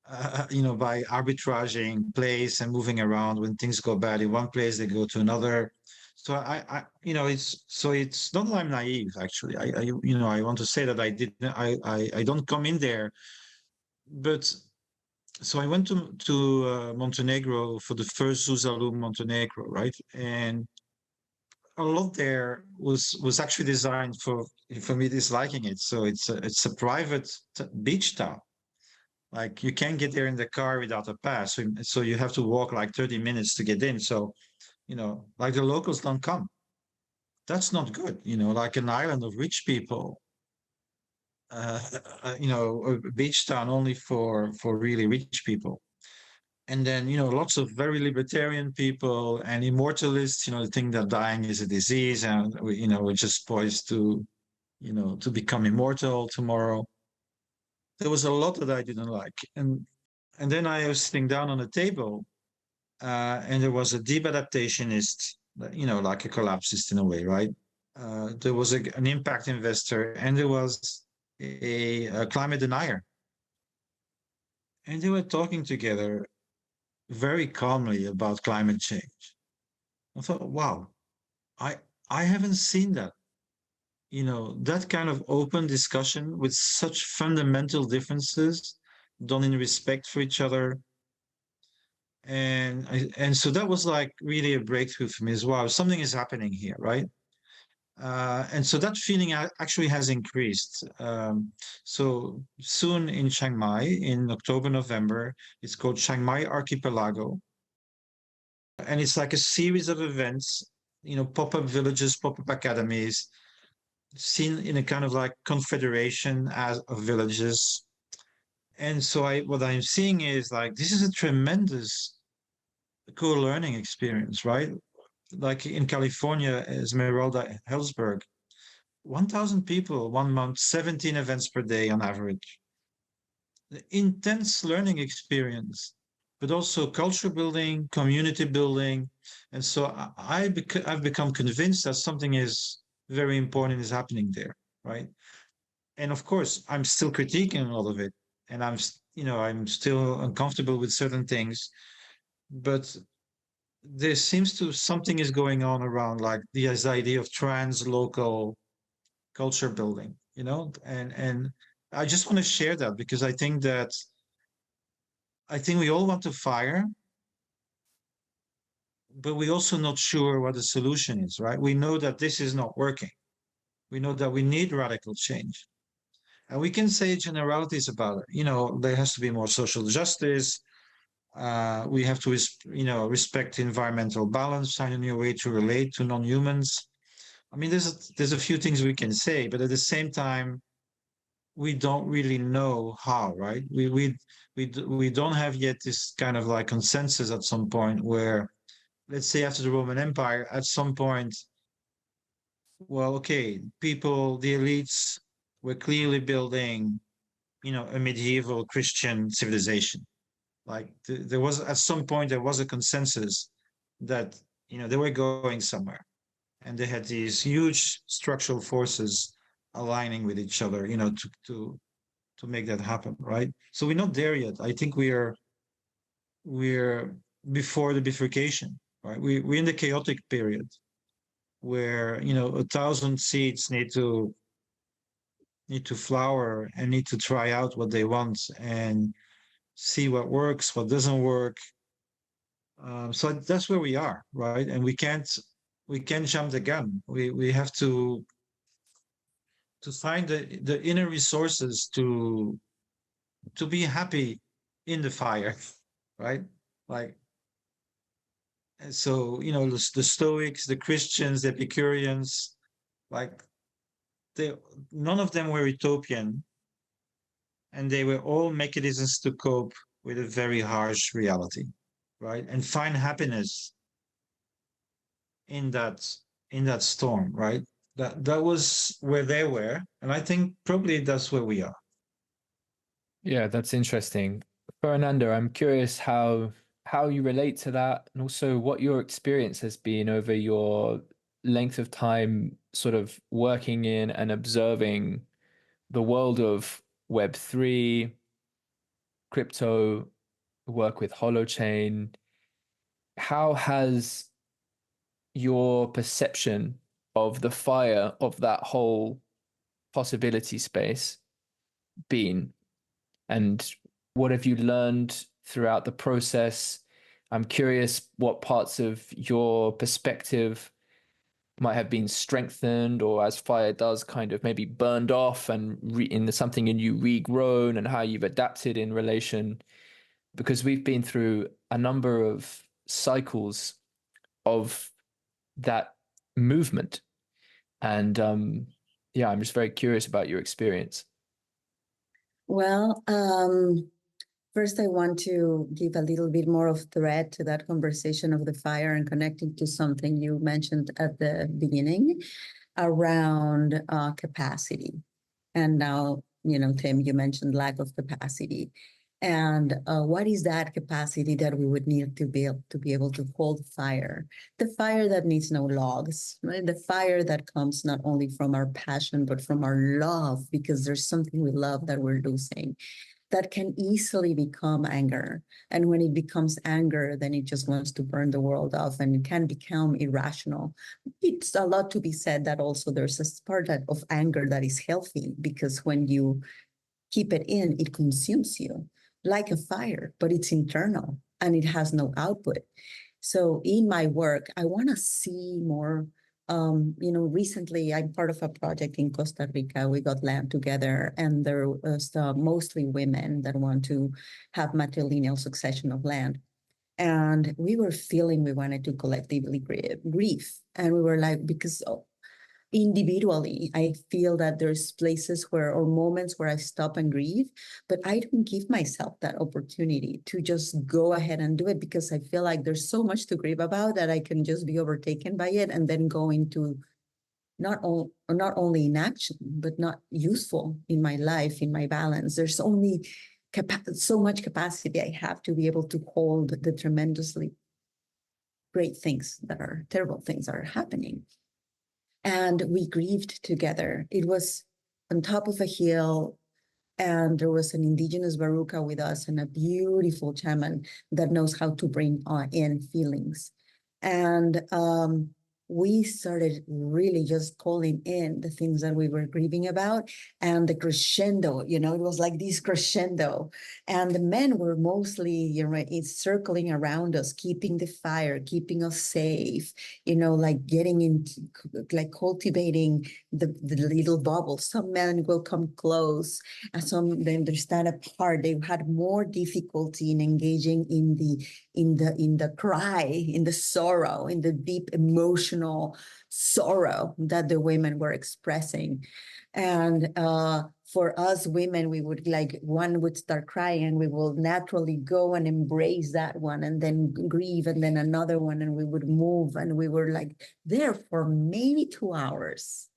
by arbitraging place and moving around. When things go bad in one place, they go to another. So it's not that I'm naive. Actually, I want to say that I don't come in there, but so I went to Montenegro for the first Zuzalum Montenegro, right? And a lot there was actually designed for me disliking it. So it's a private beach town. Like you can't get there in the car without a pass. So you have to walk like 30 minutes to get in. So, like the locals don't come. That's not good. Like an island of rich people, a beach town only for really rich people. And then, lots of very libertarian people and immortalists, think that dying is a disease and, we're just poised to, to become immortal tomorrow. There was a lot that I didn't like. And then I was sitting down on a table, and there was a deep adaptationist, like a collapsist in a way, right? There was an impact investor, and there was a climate denier. And they were talking together very calmly about climate change. I thought, wow, I haven't seen that. That kind of open discussion with such fundamental differences done in respect for each other. And so that was like really a breakthrough for me as well. Something is happening here, right? And so that feeling actually has increased. So soon in Chiang Mai, in October, November, it's called Chiang Mai Archipelago. And it's like a series of events, pop-up villages, pop-up academies, seen in a kind of like confederation of villages. And so what I'm seeing is like, this is a tremendous co-learning experience, right? Like in California, Esmeralda, Hellsberg, 1,000 people, 1 month, 17 events per day on average. The intense learning experience, but also culture building, community building. And so I've become convinced that something is very important is happening there, right? And of course, I'm still critiquing all of it. And I'm still uncomfortable with certain things, but there seems to something is going on around like this idea of trans-local culture building, and I just want to share that because I think we all want to fire, but we're also not sure what the solution is, right? We know that this is not working. We know that we need radical change. And we can say generalities about it. There has to be more social justice. We have to, respect environmental balance, find a new way to relate to non-humans. I mean, there's a few things we can say, but at the same time, we don't really know how, right? We don't have yet this kind of like consensus at some point where, let's say after the Roman Empire, at some point, well, okay, people, the elites were clearly building, a medieval Christian civilization. Like there was at some point there was a consensus that they were going somewhere, and they had these huge structural forces aligning with each other, to make that happen, right? So we're not there yet. I think we're before the bifurcation, right? We're in the chaotic period where 1,000 seeds need to flower and need to try out what they want and see what works, what doesn't work. So that's where we are, right? And we can't jump the gun. We have to find the inner resources to be happy in the fire, right? Like So, you know, the Stoics, the Christians, the Epicureans, like none of them were utopian, and they were all mechanisms to cope with a very harsh reality, right? And find happiness in that storm, right? That was where they were, and I think probably that's where we are. Yeah, that's interesting. Ferananda, I'm curious how you relate to that, and also what your experience has been over your length of time sort of working in and observing the world of Web3, crypto, work with Holochain. How has your perception of the fire of that whole possibility space been? And what have you learned throughout the process? I'm curious what parts of your perspective might have been strengthened, or as fire does, kind of maybe burned off and in something in you regrown, and how you've adapted in relation. Because we've been through a number of cycles of that movement. And yeah, I'm just very curious about your experience. Well, first I want to give a little bit more of thread to that conversation of the fire and connecting to something you mentioned at the beginning around capacity. And now, you know, Tim, you mentioned lack of capacity. And what is that capacity that we would need to be able to hold fire? The fire that needs no logs, right? The fire that comes not only from our passion, but from our love, because there's something we love that we're losing. That can easily become anger. And when it becomes anger, then it just wants to burn the world off, and it can become irrational. It's a lot to be said that also there's a part of anger that is healthy, because when you keep it in, it consumes you like a fire, but it's internal and it has no output. So in my work, I want to see more. You know, recently I'm part of a project in Costa Rica. We got land together, and there was mostly women that want to have matrilineal succession of land. And we were feeling we wanted to collectively grieve. And we were like, because individually, I feel that there's places where, or moments where I stop and grieve, but I don't give myself that opportunity to just go ahead and do it, because I feel like there's so much to grieve about that I can just be overtaken by it and then go into not only inaction, but not useful in my life, in my balance. There's only so much capacity I have to be able to hold the tremendously great things that are terrible things that are happening. And we grieved together. It was on top of a hill, and there was an indigenous baruca with us and a beautiful shaman that knows how to bring in feelings. And we started really just calling in the things that we were grieving about, and the crescendo, you know, it was like this crescendo. And the men were mostly, you know, circling around us, keeping the fire, keeping us safe, you know, like getting into, like cultivating the little bubbles. Some men will come close, and some then they stand apart. They had more difficulty in engaging in the cry, in the sorrow, in the deep emotional sorrow that the women were expressing. And for us women, we would like, one would start crying and we will naturally go and embrace that one and then grieve, and then another one, and we would move, and we were like there for maybe 2 hours.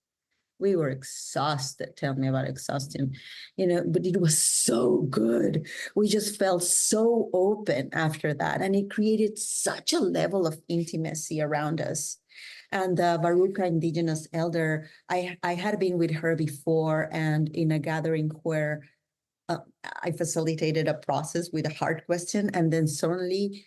We were exhausted. Tell me about exhaustion, you know, but it was so good. We just felt so open after that. And it created such a level of intimacy around us. And the Baruca indigenous elder, I had been with her before, and in a gathering where I facilitated a process with a hard question, and then suddenly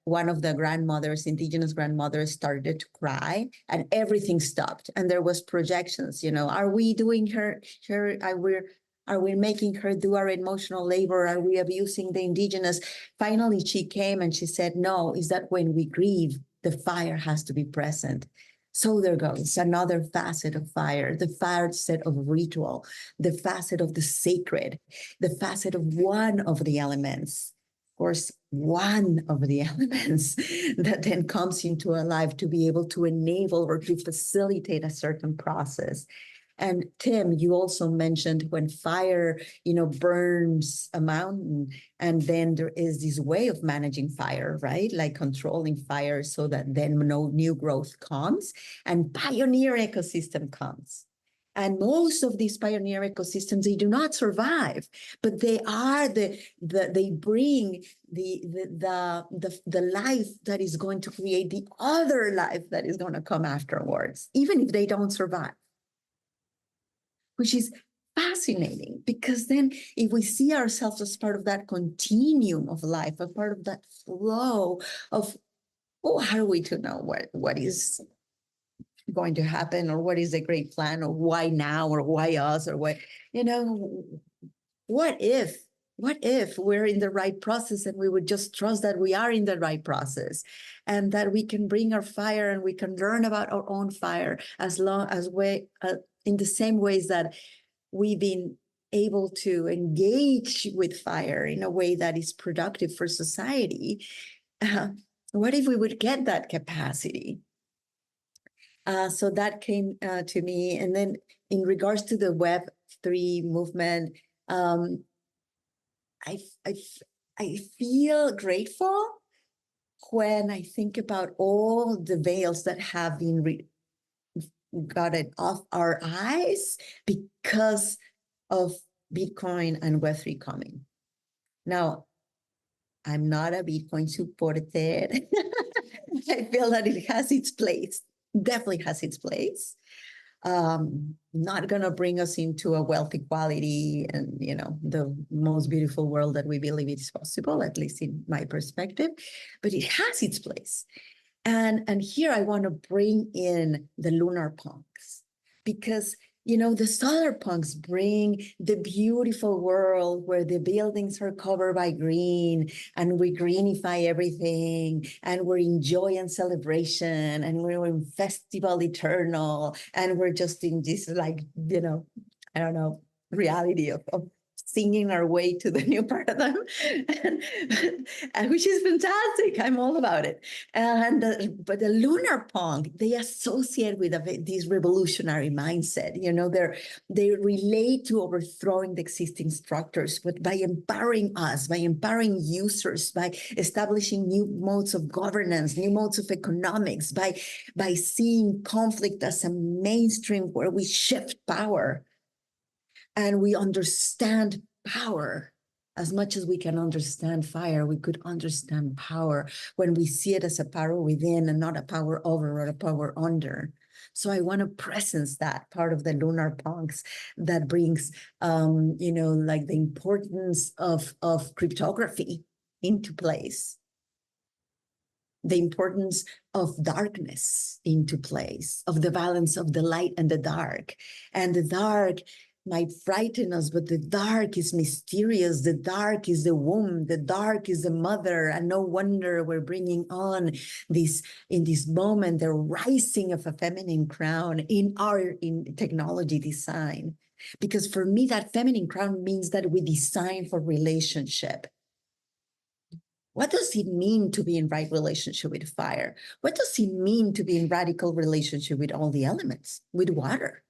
one of the grandmothers, indigenous grandmothers, started to cry, and everything stopped. And there was projections, you know, are we doing are we making her do our emotional labor? Are we abusing the indigenous? Finally, she came and she said, no, is that when we grieve, the fire has to be present. So there goes another facet of fire, the facet of ritual, the facet of the sacred, the facet of one of the elements. course, one of the elements that then comes into our life to be able to enable or to facilitate a certain process. And Tim, you also mentioned when fire, burns a mountain, and then there is this way of managing fire, right? Like controlling fire so that then no new growth comes and pioneer ecosystem comes. And most of these pioneer ecosystems, they do not survive, but they are they bring the life that is going to create the other life that is going to come afterwards, even if they don't survive. Which is fascinating, because then if we see ourselves as part of that continuum of life, a part of that flow of, how are we to know what is going to happen, or what is a great plan, or why now, or why us, or what if we're in the right process, and we would just trust that we are in the right process, and that we can bring our fire and we can learn about our own fire as long as in the same ways that we've been able to engage with fire in a way that is productive for society. What if we would get that capacity? So that came to me. And then in regards to the Web3 movement, I feel grateful when I think about all the veils that have been gotten off our eyes because of Bitcoin and Web3 coming. Now, I'm not a Bitcoin supporter. I feel that it has its place, definitely has its place. Not going to bring us into a wealth equality and, the most beautiful world that we believe is possible, at least in my perspective, but it has its place. And here I want to bring in the lunar punks, because the solar punks bring the beautiful world where the buildings are covered by green, and we greenify everything, and we're in joy and celebration, and we're in festival eternal, and we're just in this reality of singing our way to the new paradigm, and which is fantastic. I'm all about it. And but the lunar punk, they associate with this revolutionary mindset. They relate to overthrowing the existing structures, but by empowering us, by empowering users, by establishing new modes of governance, new modes of economics, by seeing conflict as a mainstream where we shift power. And we understand power. As much as we can understand fire, we could understand power when we see it as a power within and not a power over or a power under. So I want to presence that part of the lunar punks that brings, the importance of cryptography into place. The importance of darkness into place, of the balance of the light and the dark. And the dark might frighten us, but the dark is mysterious. The dark is the womb. The dark is the mother. And no wonder we're bringing on in this moment, the rising of a feminine crown in technology design. Because for me, that feminine crown means that we design for relationship. What does it mean to be in right relationship with fire? What does it mean to be in radical relationship with all the elements, with water?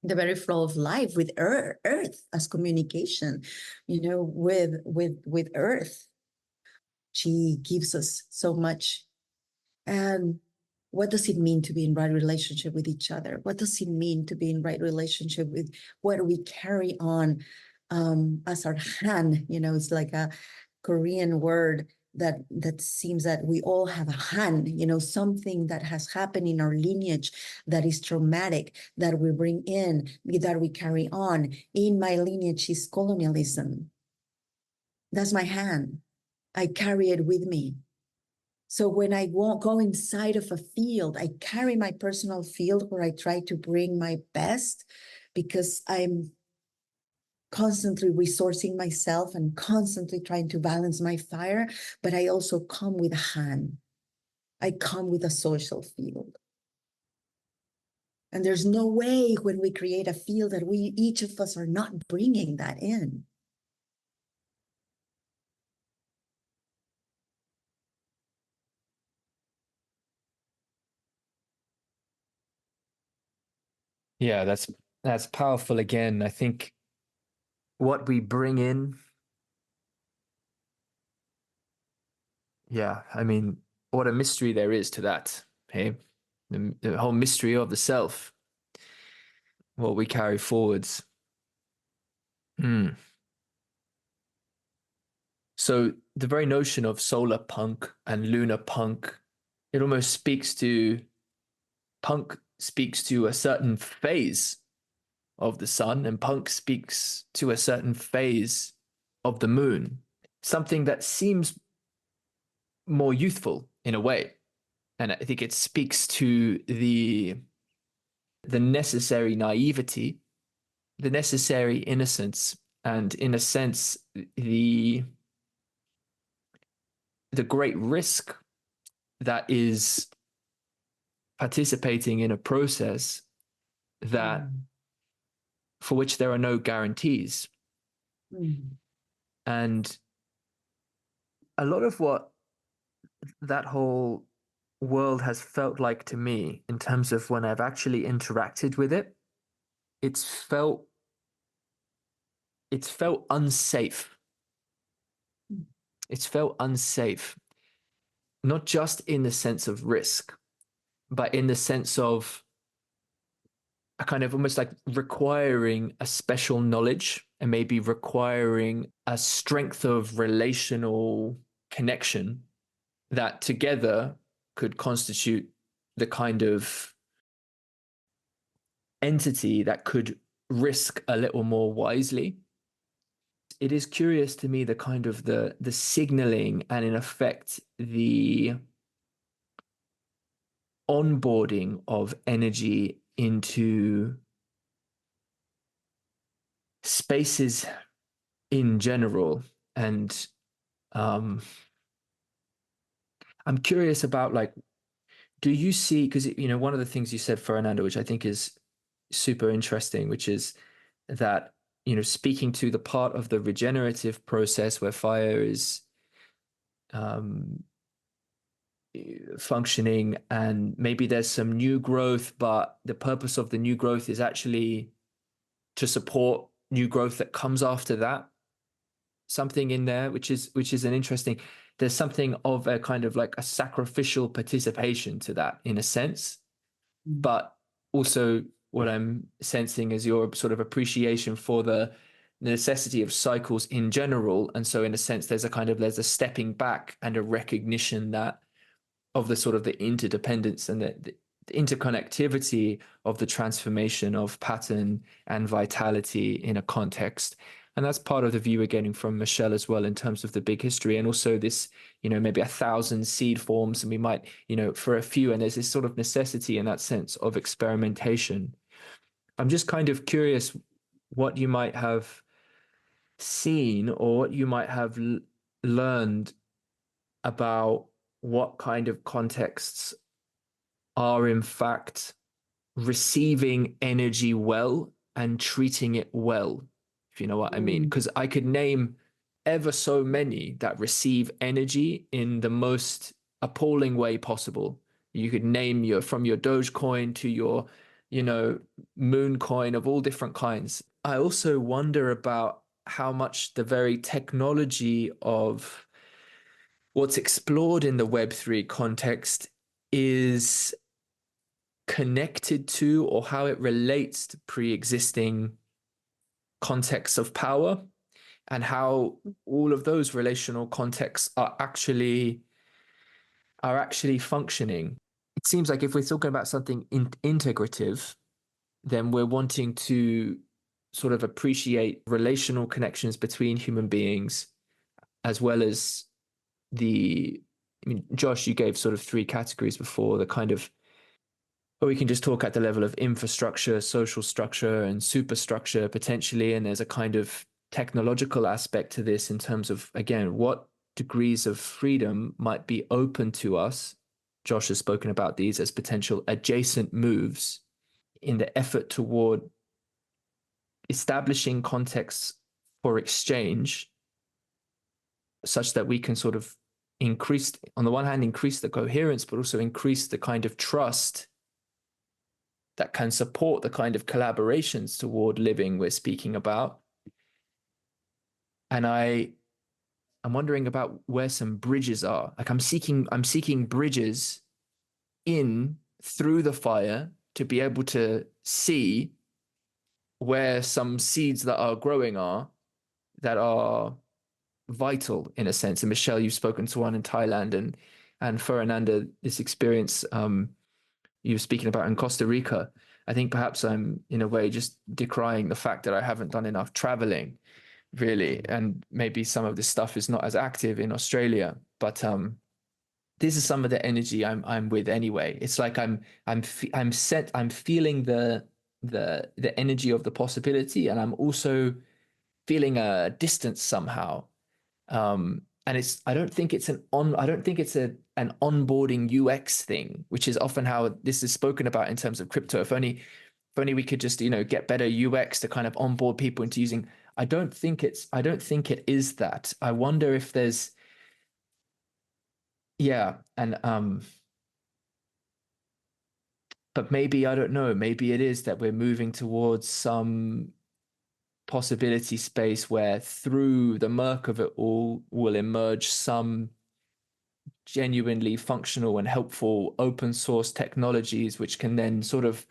The very flow of life, with earth as communication, with earth. She gives us so much. And what does it mean to be in right relationship with each other? What does it mean to be in right relationship with what we carry on as our han? It's like a Korean word that seems that we all have a han, something that has happened in our lineage that is traumatic, that we bring in, that we carry on. In my lineage is colonialism. That's my han. I carry it with me. So when I go inside of a field, I carry my personal field where I try to bring my best, because I'm constantly resourcing myself and constantly trying to balance my fire, but I also come with a han. I come with a social field. And there's no way when we create a field that each of us are not bringing that in. Yeah, that's powerful again. I think what we bring in, yeah, I mean, what a mystery there is to that. Hey, the whole mystery of the self, what we carry forwards. Hmm. So the very notion of solar punk and lunar punk, it almost speaks to punk speaks to a certain phase of the sun, and punk speaks to a certain phase of the moon. Something that seems more youthful in a way. And I think it speaks to the necessary naivety, the necessary innocence, and in a sense, the great risk that is participating in a process that for which there are no guarantees. And a lot of what that whole world has felt like to me in terms of when I've actually interacted with it, it's felt unsafe. It's felt unsafe, not just in the sense of risk, but in the sense of a kind of almost like requiring a special knowledge and maybe requiring a strength of relational connection that together could constitute the kind of entity that could risk a little more wisely. It is curious to me the kind of the signaling and in effect the onboarding of energy into spaces in general. And um, I'm curious about like, do you see, because one of the things you said, Fernando, which I think is super interesting, which is that speaking to the part of the regenerative process where fire is um, functioning, and maybe there's some new growth, but the purpose of the new growth is actually to support new growth that comes after that. Something in there, which is an interesting. There's something of a kind of like a sacrificial participation to that in a sense, but also what I'm sensing is your sort of appreciation for the necessity of cycles in general. And so in a sense, there's a stepping back and a recognition that of the sort of the interdependence and the interconnectivity of the transformation of pattern and vitality in a context. And that's part of the view we're getting from Michel as well in terms of the big history, and also this, maybe 1,000 seed forms, and we might, for a few, and there's this sort of necessity in that sense of experimentation. I'm just kind of curious what you might have seen or what you might have learned about what kind of contexts are in fact receiving energy well and treating it well, if you know what I mean. Because I could name ever so many that receive energy in the most appalling way possible. You could name from your Dogecoin to your, moon coin of all different kinds. I also wonder about how much the very technology of what's explored in the Web3 context is connected to, or how it relates to pre-existing contexts of power, and how all of those relational contexts are actually functioning. It seems like if we're talking about something integrative, then we're wanting to sort of appreciate relational connections between human beings, as well as Josh, you gave sort of three categories before, the kind of, or we can just talk at the level of infrastructure, social structure, and superstructure potentially. And there's a kind of technological aspect to this in terms of, again, what degrees of freedom might be open to us. Josh has spoken about these as potential adjacent moves in the effort toward establishing contexts for exchange such that we can sort of on the one hand, increase the coherence, but also increase the kind of trust that can support the kind of collaborations toward living we're speaking about. And I'm wondering about where some bridges are. Like I'm seeking bridges in through the fire to be able to see where some seeds that are growing are, that are vital in a sense. And Michel, you've spoken to one in Thailand, and Ferananda, this experience you were speaking about in Costa Rica. I think perhaps I'm in a way just decrying the fact that I haven't done enough traveling, really, and maybe some of this stuff is not as active in Australia. But this is some of the energy I'm with anyway. It's like I'm feeling the energy of the possibility, and I'm also feeling a distance somehow. And I don't think it's an onboarding UX thing, which is often how this is spoken about in terms of crypto. If only we could just, get better UX to kind of onboard people into using. I don't think it is that. I wonder if there's, but maybe, I don't know, maybe it is that we're moving towards some possibility space where through the murk of it all will emerge some genuinely functional and helpful open source technologies, which can then sort of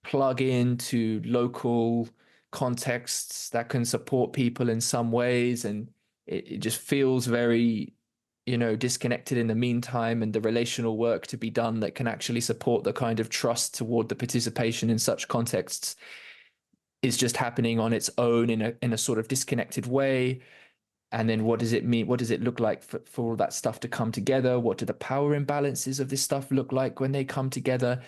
plug into local contexts that can support people in some ways. And it just feels very, disconnected in the meantime, and the relational work to be done that can actually support the kind of trust toward the participation in such contexts is just happening on its own in a sort of disconnected way. And then what does it mean? What does it look like for all that stuff to come together? What do the power imbalances of this stuff look like when they come together?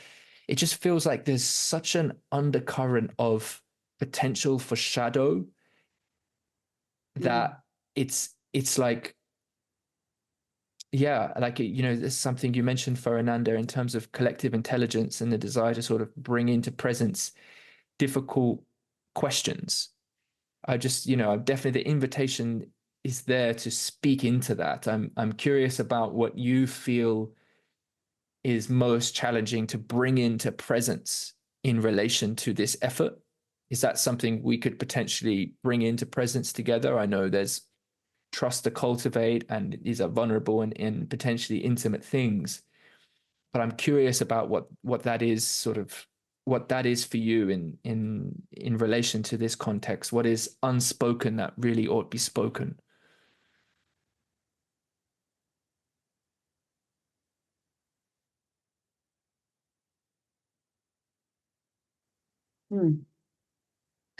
It just feels like there's such an undercurrent of potential for shadow that it's like, there's something you mentioned, Ferananda, in terms of collective intelligence and the desire to sort of bring into presence difficult questions. Definitely the invitation is there to speak into that. I'm curious about what you feel is most challenging to bring into presence in relation to this effort. Is that something we could potentially bring into presence together? I know there's trust to cultivate, and these are vulnerable and potentially intimate things, but I'm curious about what that is, what that is for you in relation to this context. What is unspoken that really ought to be spoken?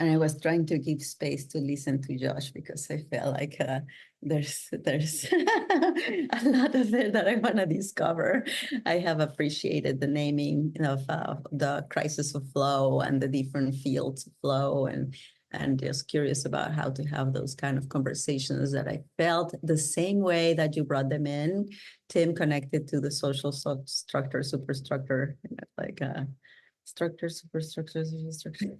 And I was trying to give space to listen to Josh, because I felt like there's a lot of there that I want to discover. I have appreciated the naming of the crisis of flow and the different fields of flow, and just curious about how to have those kind of conversations that I felt the same way that you brought them in, Tim, connected to the social structure, superstructure, like structure, superstructure, superstructure.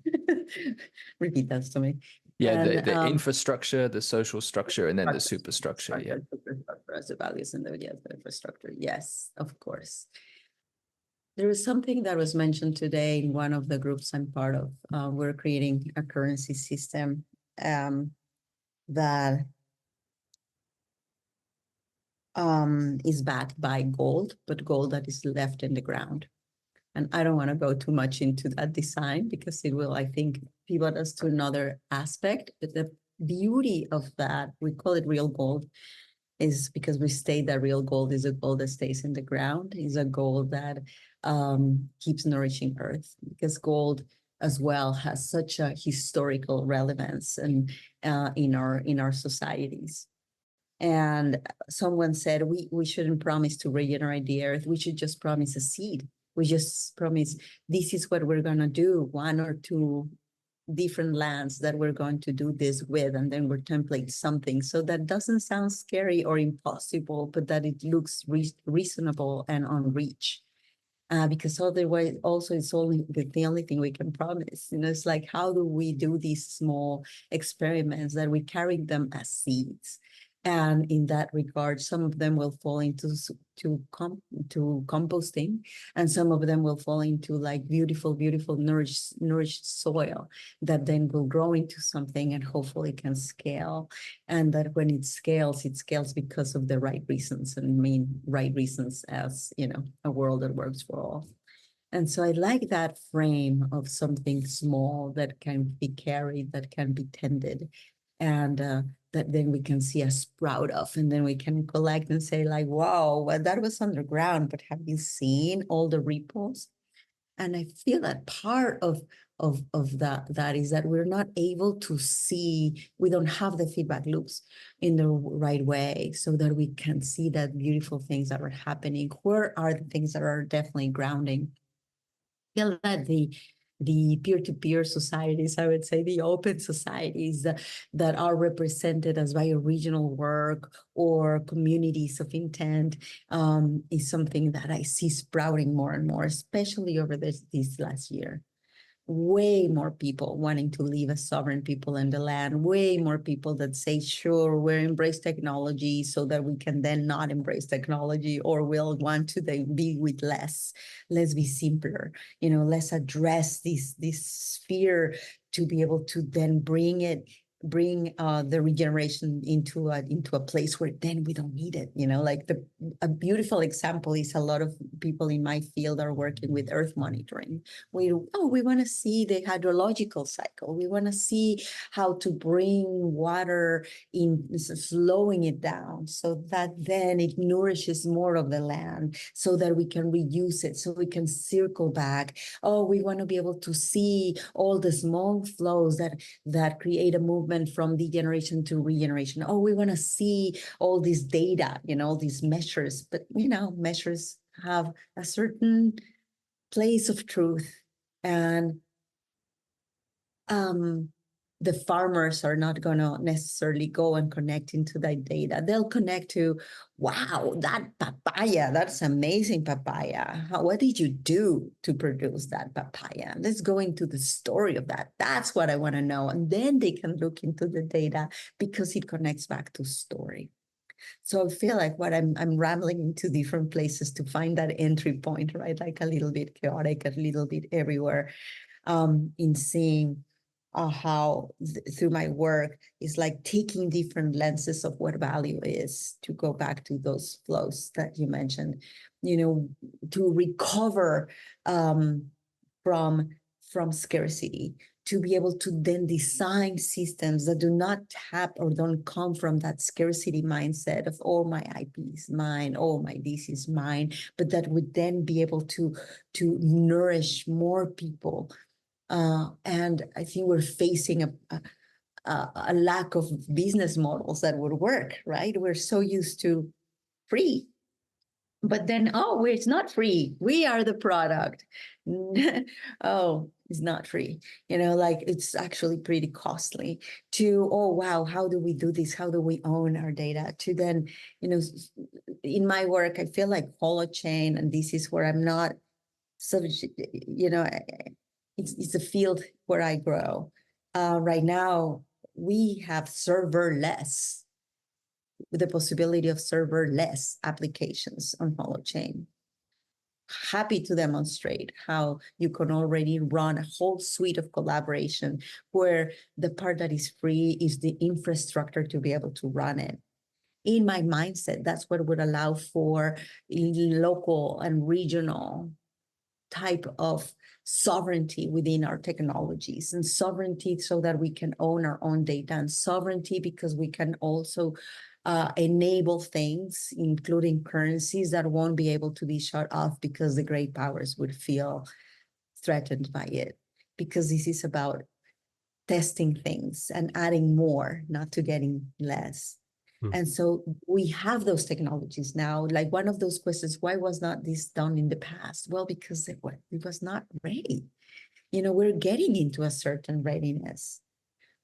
Repeat that to me. Yeah, the infrastructure, the social structure, and then the superstructure. Yeah, superstructure as the values and the infrastructure. Yes, of course. There was something that was mentioned today in one of the groups I'm part of. We're creating a currency system that is backed by gold, but gold that is left in the ground. And I don't want to go too much into that design, because it will, I think, pivot us to another aspect. But the beauty of that, we call it real gold, is because we state that real gold is a gold that stays in the ground, is a gold that keeps nourishing Earth, because gold as well has such a historical relevance and in our societies. And someone said we shouldn't promise to regenerate the Earth. We should just promise a seed. We just promise this is what we're going to do, one or two different lands that we're going to do this with, and then we're template something. So that doesn't sound scary or impossible, but that it looks reasonable and on reach. Because otherwise, also, it's only the only thing we can promise. It's like, how do we do these small experiments that we carry them as seeds? And in that regard, some of them will fall into composting, and some of them will fall into like beautiful, nourished soil that then will grow into something and hopefully can scale. And that when it scales because of the right reasons, and mean right reasons as, a world that works for all. And so I like that frame of something small that can be carried, that can be tended, and that then we can see a sprout of, and then we can collect and say like, wow, well, that was underground, but have you seen all the ripples? And I feel that part of that is that we're not able to see, we don't have the feedback loops in the right way so that we can see that beautiful things that are happening. Where are the things that are definitely grounding? I feel that the peer-to-peer societies, I would say the open societies that are represented as bioregional work or communities of intent is something that I see sprouting more and more, especially over this last year. Way more people wanting to live as sovereign people in the land, way more people that say, sure, we'll embrace technology so that we can then not embrace technology, or we'll want to be with less. Let's be simpler, let's address this sphere to be able to then bring the regeneration into a place where then we don't need it. Like a beautiful example is a lot of people in my field are working with earth monitoring. We want to see the hydrological cycle. We want to see how to bring water in, slowing it down so that then it nourishes more of the land, so that we can reuse it, so we can circle back. We want to be able to see all the small flows that create a movement from degeneration to regeneration. We want to see all this data, these measures, but measures have a certain place of truth, and the farmers are not going to necessarily go and connect into that data. They'll connect to, wow, that papaya, that's amazing papaya. What did you do to produce that papaya? Let's go into the story of that. That's what I want to know. And then they can look into the data because it connects back to story. So I feel like what I'm rambling into different places to find that entry point, right? Like a little bit chaotic, a little bit everywhere, in seeing how through my work is like taking different lenses of what value is, to go back to those flows that you mentioned, to recover from scarcity, to be able to then design systems that do not tap or don't come from that scarcity mindset of, my IP is mine, my this is mine, but that would then be able to nourish more people. And I think we're facing a lack of business models that would work, right? We're so used to free, but then, it's not free. We are the product. It's not free. Like it's actually pretty costly to, wow, how do we do this? How do we own our data? To then, in my work, I feel like holochain, and this is where I'm not, it's a field where I grow. Right now, we have serverless, with the possibility of serverless applications on holochain. Happy to demonstrate how you can already run a whole suite of collaboration where the part that is free is the infrastructure to be able to run it. In my mindset, that's what would allow for local and regional type of sovereignty within our technologies, and sovereignty so that we can own our own data, and sovereignty because we can also enable things, including currencies that won't be able to be shut off because the great powers would feel threatened by it. Because this is about testing things and adding more, not to getting less. And so we have those technologies now. Like one of those questions, why was not this done in the past? Well, because it was not ready. We're getting into a certain readiness.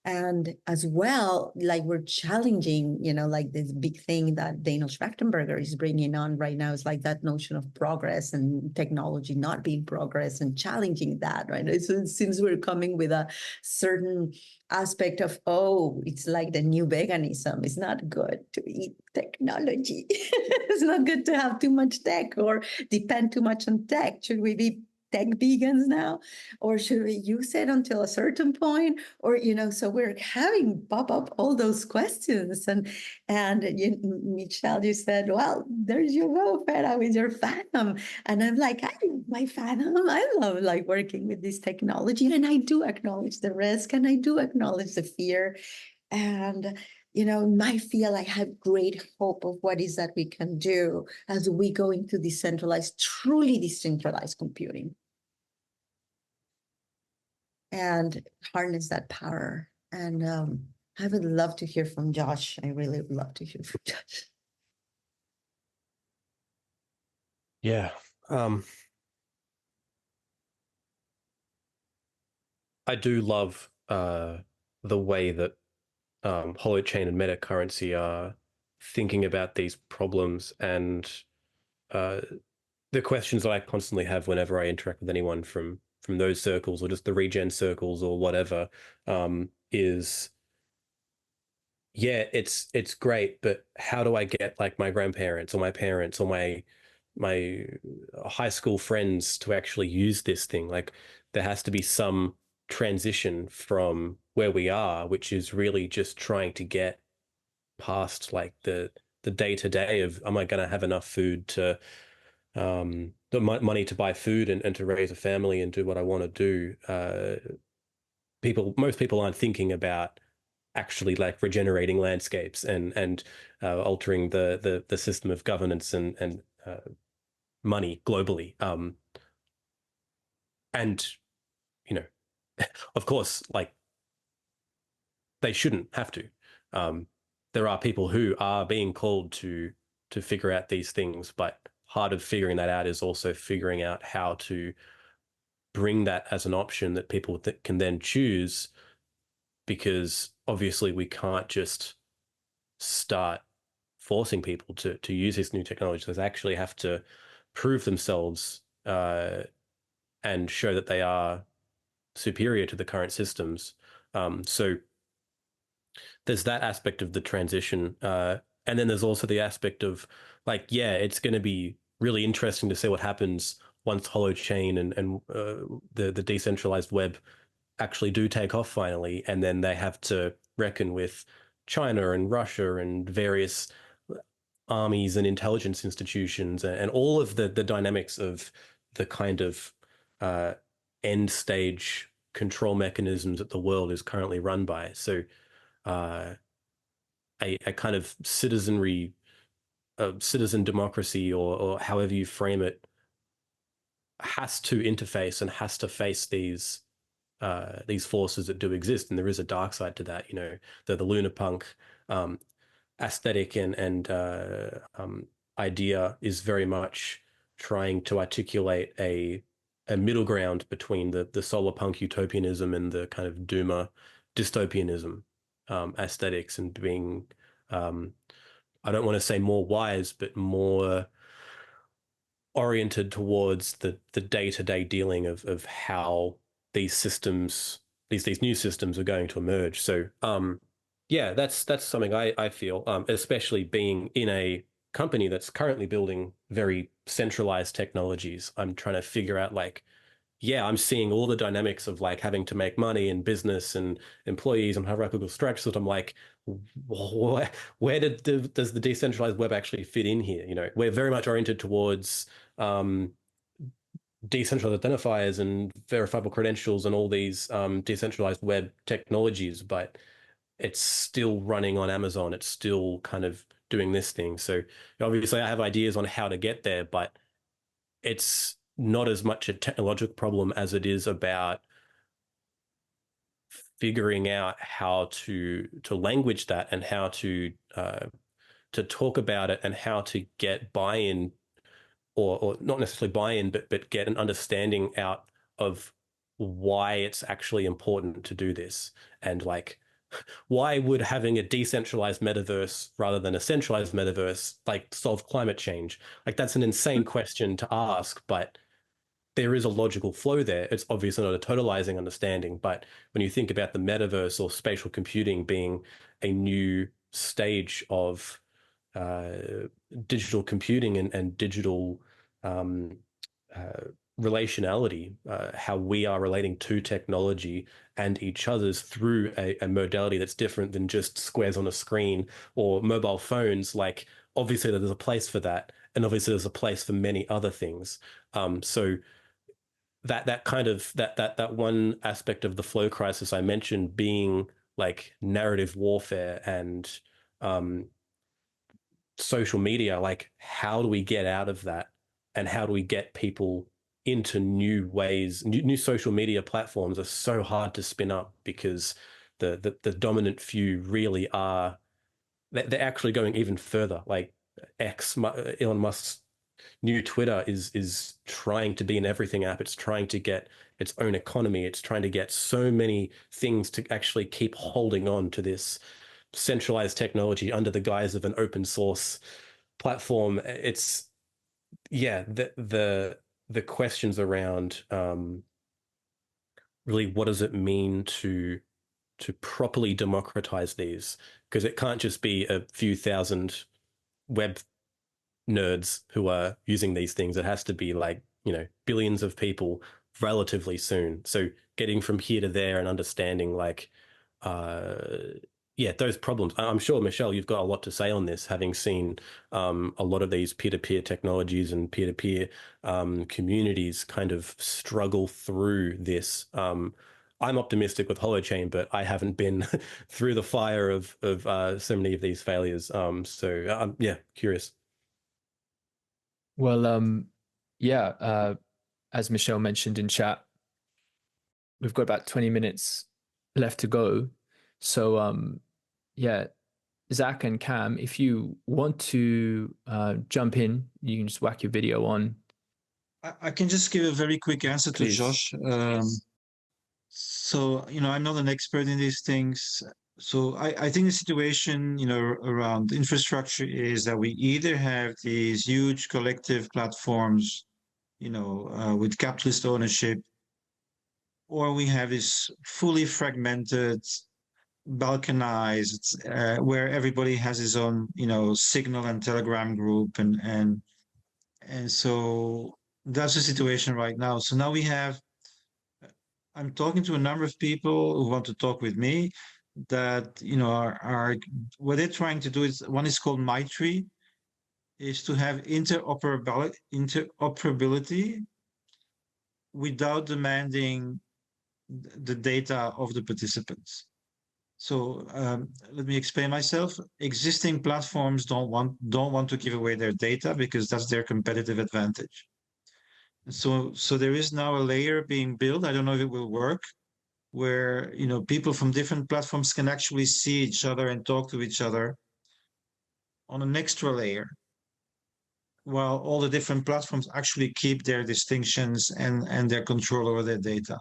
And as well, like we're challenging, like this big thing that Daniel Schmachtenberger is bringing on right now is like that notion of progress and technology not being progress and challenging that, right? So it seems we're coming with a certain aspect of, oh, it's like the new veganism. It's not good to eat technology. It's not good to have too much tech or depend too much on tech. Should we be tech vegans now, or should we use it until a certain point, or so we're having pop up all those questions. And Michel, you said, well, there's your go, Fera, with your Fathom. And I'm like, my Fathom, I love like working with this technology, and I do acknowledge the risk, and I do acknowledge the fear. And in my field, I have great hope of what is that we can do as we go into decentralized, truly decentralized computing, and harness that power. And I would love to hear from Josh. I really would love to hear from Josh. Yeah. I do love the way that holochain and metacurrency are thinking about these problems, and the questions that I constantly have whenever I interact with anyone from those circles or just the regen circles or whatever, is, yeah, it's great, but how do I get like my grandparents or my parents or my high school friends to actually use this thing? Like, there has to be some transition from where we are, which is really just trying to get past like the day to day of, am I going to have enough food to the money to buy food and to raise a family and do what I want to do. Most people aren't thinking about actually like regenerating landscapes and altering the system of governance and money globally. And of course, like, they shouldn't have to. There are people who are being called to figure out these things, but part of figuring that out is also figuring out how to bring that as an option that people can then choose, because obviously we can't just start forcing people to use these new technologies. They actually have to prove themselves and show that they are superior to the current systems. So there's that aspect of the transition. And then there's also the aspect of like, yeah, it's going to be really interesting to see what happens once Holochain and the decentralized web actually do take off finally, and then they have to reckon with China and Russia and various armies and intelligence institutions and all of the dynamics of the kind of end stage control mechanisms that the world is currently run by. So a kind of citizenry, citizen democracy, or however you frame it, has to interface and has to face these forces that do exist. And there is a dark side to that. The lunar punk aesthetic and idea is very much trying to articulate a middle ground between the solar punk utopianism and the kind of doomer dystopianism aesthetics, and being I don't want to say more wise, but more oriented towards the day-to-day dealing of how these systems, these new systems are going to emerge. So yeah, that's something I feel, especially being in a company that's currently building very centralized technologies. I'm trying to figure out, like, yeah, I'm seeing all the dynamics of like having to make money in business and employees and hierarchical structures. I'm like, where does the decentralized web actually fit in here? We're very much oriented towards decentralized identifiers and verifiable credentials and all these decentralized web technologies, but it's still running on Amazon. It's still kind of doing this thing. So obviously I have ideas on how to get there, but it's not as much a technological problem as it is about figuring out how to language that, and how to talk about it, and how to get buy-in, or not necessarily buy-in, but get an understanding out of why it's actually important to do this, and like why would having a decentralized metaverse rather than a centralized metaverse like solve climate change? Like that's an insane question to ask, but there is a logical flow there. It's obviously not a totalizing understanding, but when you think about the metaverse or spatial computing being a new stage of digital computing and digital um, relationality, how we are relating to technology and each other's through a modality that's different than just squares on a screen or mobile phones, like obviously there's a place for that. And obviously there's a place for many other things. So that kind of that one aspect of the flow crisis I mentioned being like narrative warfare and social media, like how do we get out of that and how do we get people into new ways? New social media platforms are so hard to spin up because the dominant few really are, they're actually going even further. Like Elon Musk's new Twitter is trying to be an everything app. It's trying to get its own economy. It's trying to get so many things to actually keep holding on to this centralized technology under the guise of an open source platform. It's the questions around really what does it mean to properly democratize these, because it can't just be a few thousand web nerds who are using these things. It has to be like, billions of people relatively soon. So getting from here to there and understanding like, those problems. I'm sure, Michel, you've got a lot to say on this, having seen a lot of these peer-to-peer technologies and peer-to-peer communities kind of struggle through this. I'm optimistic with Holochain, but I haven't been through the fire of so many of these failures. Curious. Well, as Michel mentioned in chat, we've got about 20 minutes left to go. So, Zach and Cam, if you want to jump in, you can just whack your video on. I can just give a very quick answer to Josh. So, I'm not an expert in these things. So I think the situation, around infrastructure is that we either have these huge collective platforms, with capitalist ownership, or we have this fully fragmented, balkanized, where everybody has his own, Signal and Telegram group, and so that's the situation right now. So now I'm talking to a number of people who want to talk with me that, are what they're trying to do is, one is called Maitri, is to have interoperability without demanding the data of the participants. So let me explain myself. Existing platforms don't want to give away their data because that's their competitive advantage. So there is now a layer being built. I don't know if it will work, where people from different platforms can actually see each other and talk to each other on an extra layer, while all the different platforms actually keep their distinctions and their control over their data.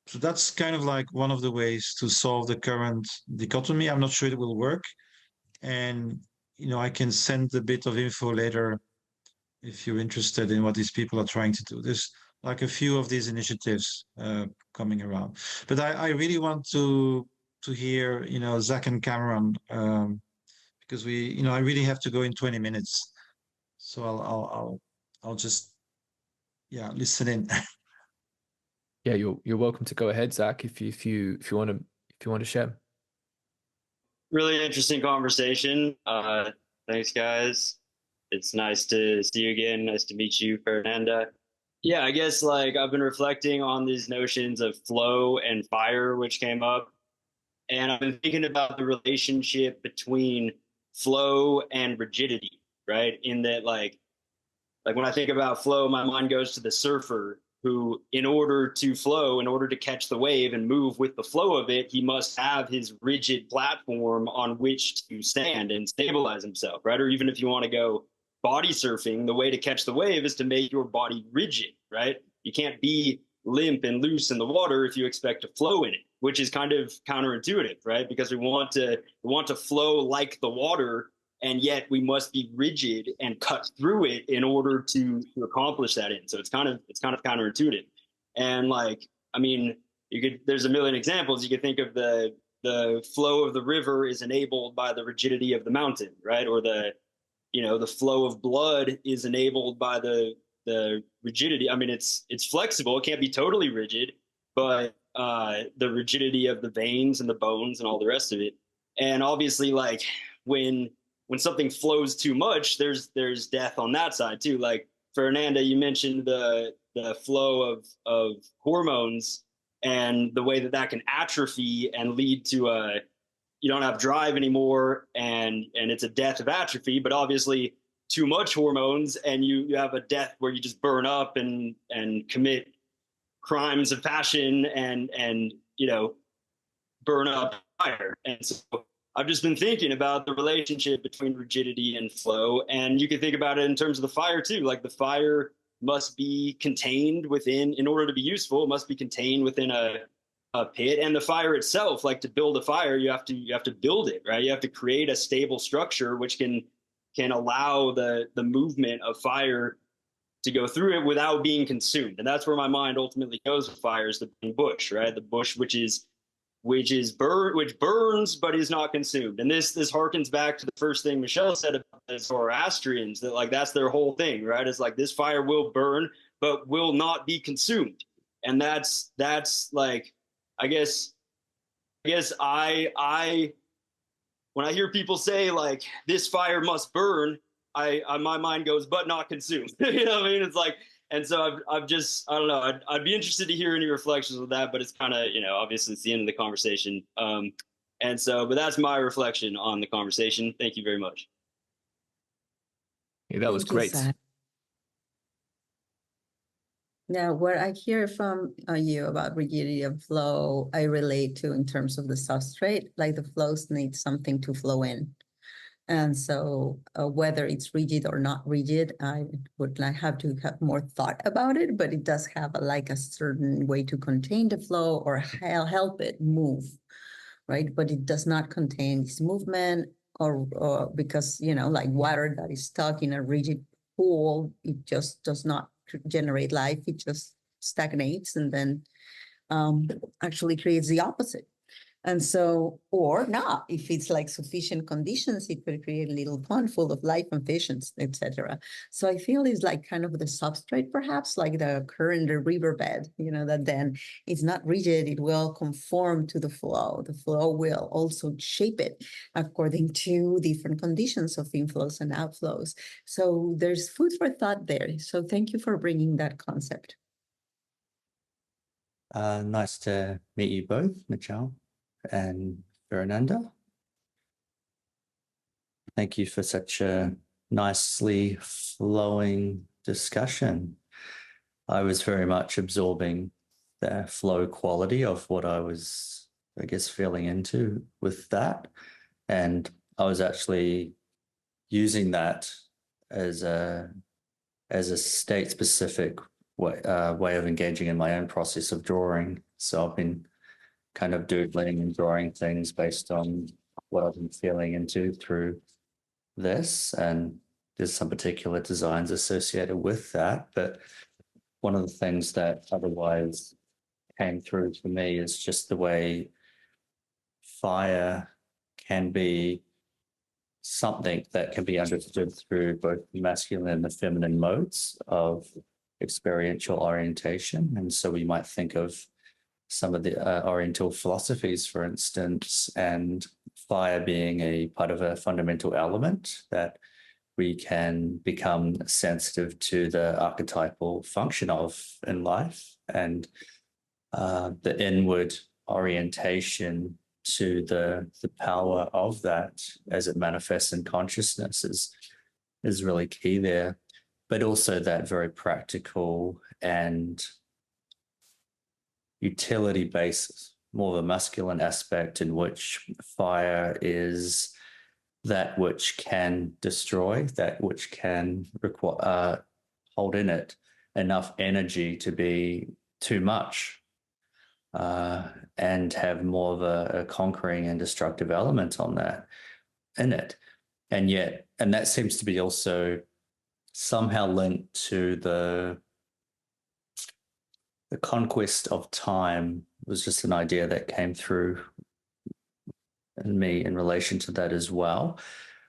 So that's kind of like one of the ways to solve the current dichotomy. I'm not sure it will work, and I can send a bit of info later if you're interested in what these people are trying to do. There's like a few of these initiatives coming around. But I really want to hear, Zach and Cameron, because I really have to go in 20 minutes. So I'll just, listen in. Yeah, you're welcome to go ahead, Zach, if you want to share. Really interesting conversation. Thanks, guys. It's nice to see you again. Nice to meet you, Ferananda. Yeah, I guess like I've been reflecting on these notions of flow and fire, which came up. And I've been thinking about the relationship between flow and rigidity, right? In that like when I think about flow, my mind goes to the surfer who, in order to flow, in order to catch the wave and move with the flow of it, he must have his rigid platform on which to stand and stabilize himself, right? Or even if you want to go body surfing, the way to catch the wave is to make your body rigid, right? You can't be limp and loose in the water if you expect to flow in it. which is kind of counterintuitive, right? Because we want to flow like the water, and yet we must be rigid and cut through it in order to accomplish that end. So it's kind of counterintuitive. And like, I mean, there's a million examples. You could think of the flow of the river is enabled by the rigidity of the mountain, right? Or the flow of blood is enabled by the rigidity. I mean, it's flexible. It can't be totally rigid, but the rigidity of the veins and the bones and all the rest of it. And obviously, like when something flows too much, there's death on that side too. Like Ferananda, you mentioned the flow of hormones and the way that can atrophy and lead to you don't have drive anymore, and it's a death of atrophy. But obviously, too much hormones, and you have a death where you just burn up and commit crimes of passion and burn up fire. And so I've just been thinking about the relationship between rigidity and flow, and you can think about it in terms of the fire too. Like the fire must be contained within, in order to be useful, it must be contained within a pit. And the fire itself, like to build a fire, you have to build it, right? You have to create a stable structure which can allow the movement of fire to go through it without being consumed. And that's where my mind ultimately goes with fire, is the bush, right? The bush which burns but is not consumed. And this harkens back to the first thing Michel said about the Zoroastrians, that like that's their whole thing, right? It's like this fire will burn but will not be consumed. And that's like, I guess I when I hear people say like this fire must burn, my mind goes but not consumed. You know what I mean? It's like, and so I've just, I don't know, I'd be interested to hear any reflections with that, but it's kind of, obviously it's the end of the conversation. And so, but that's my reflection on the conversation. Thank you very much. Yeah, that was great. Now, what I hear from you about rigidity of flow, I relate to in terms of the substrate, like the flows need something to flow in. And so whether it's rigid or not rigid, I would like have to have more thought about it, but it does have a certain way to contain the flow or help it move, right? But it does not contain this movement or because, like water that is stuck in a rigid pool, it just does not generate life. It just stagnates and then actually creates the opposite. And so, or not, if it's like sufficient conditions, it could create a little pond full of life and fishes, etc. So I feel it's like kind of the substrate, perhaps like the current, the riverbed, that then it's not rigid, it will conform to the flow. The flow will also shape it according to different conditions of inflows and outflows. So there's food for thought there. So thank you for bringing that concept. Nice to meet you both, Michel and Ferananda. Thank you for such a nicely flowing discussion. I was very much absorbing the flow quality of what I was, I guess, feeling into with that. And I was actually using that as a state-specific way of engaging in my own process of drawing. So I've been kind of doodling and drawing things based on what I've been feeling into through this. And there's some particular designs associated with that. But one of the things that otherwise came through for me is just the way fire can be something that can be understood through both the masculine and the feminine modes of experiential orientation. And so we might think of some of the Oriental philosophies, for instance, and fire being a part of a fundamental element that we can become sensitive to the archetypal function of in life, and the inward orientation to the power of that as it manifests in consciousness is really key there. But also that very practical and utility basis, more of a masculine aspect in which fire is that which can destroy, that which can hold in it enough energy to be too much and have more of a conquering and destructive element on that in it. And that seems to be also somehow linked to the conquest of time. Was just an idea that came through in me in relation to that as well.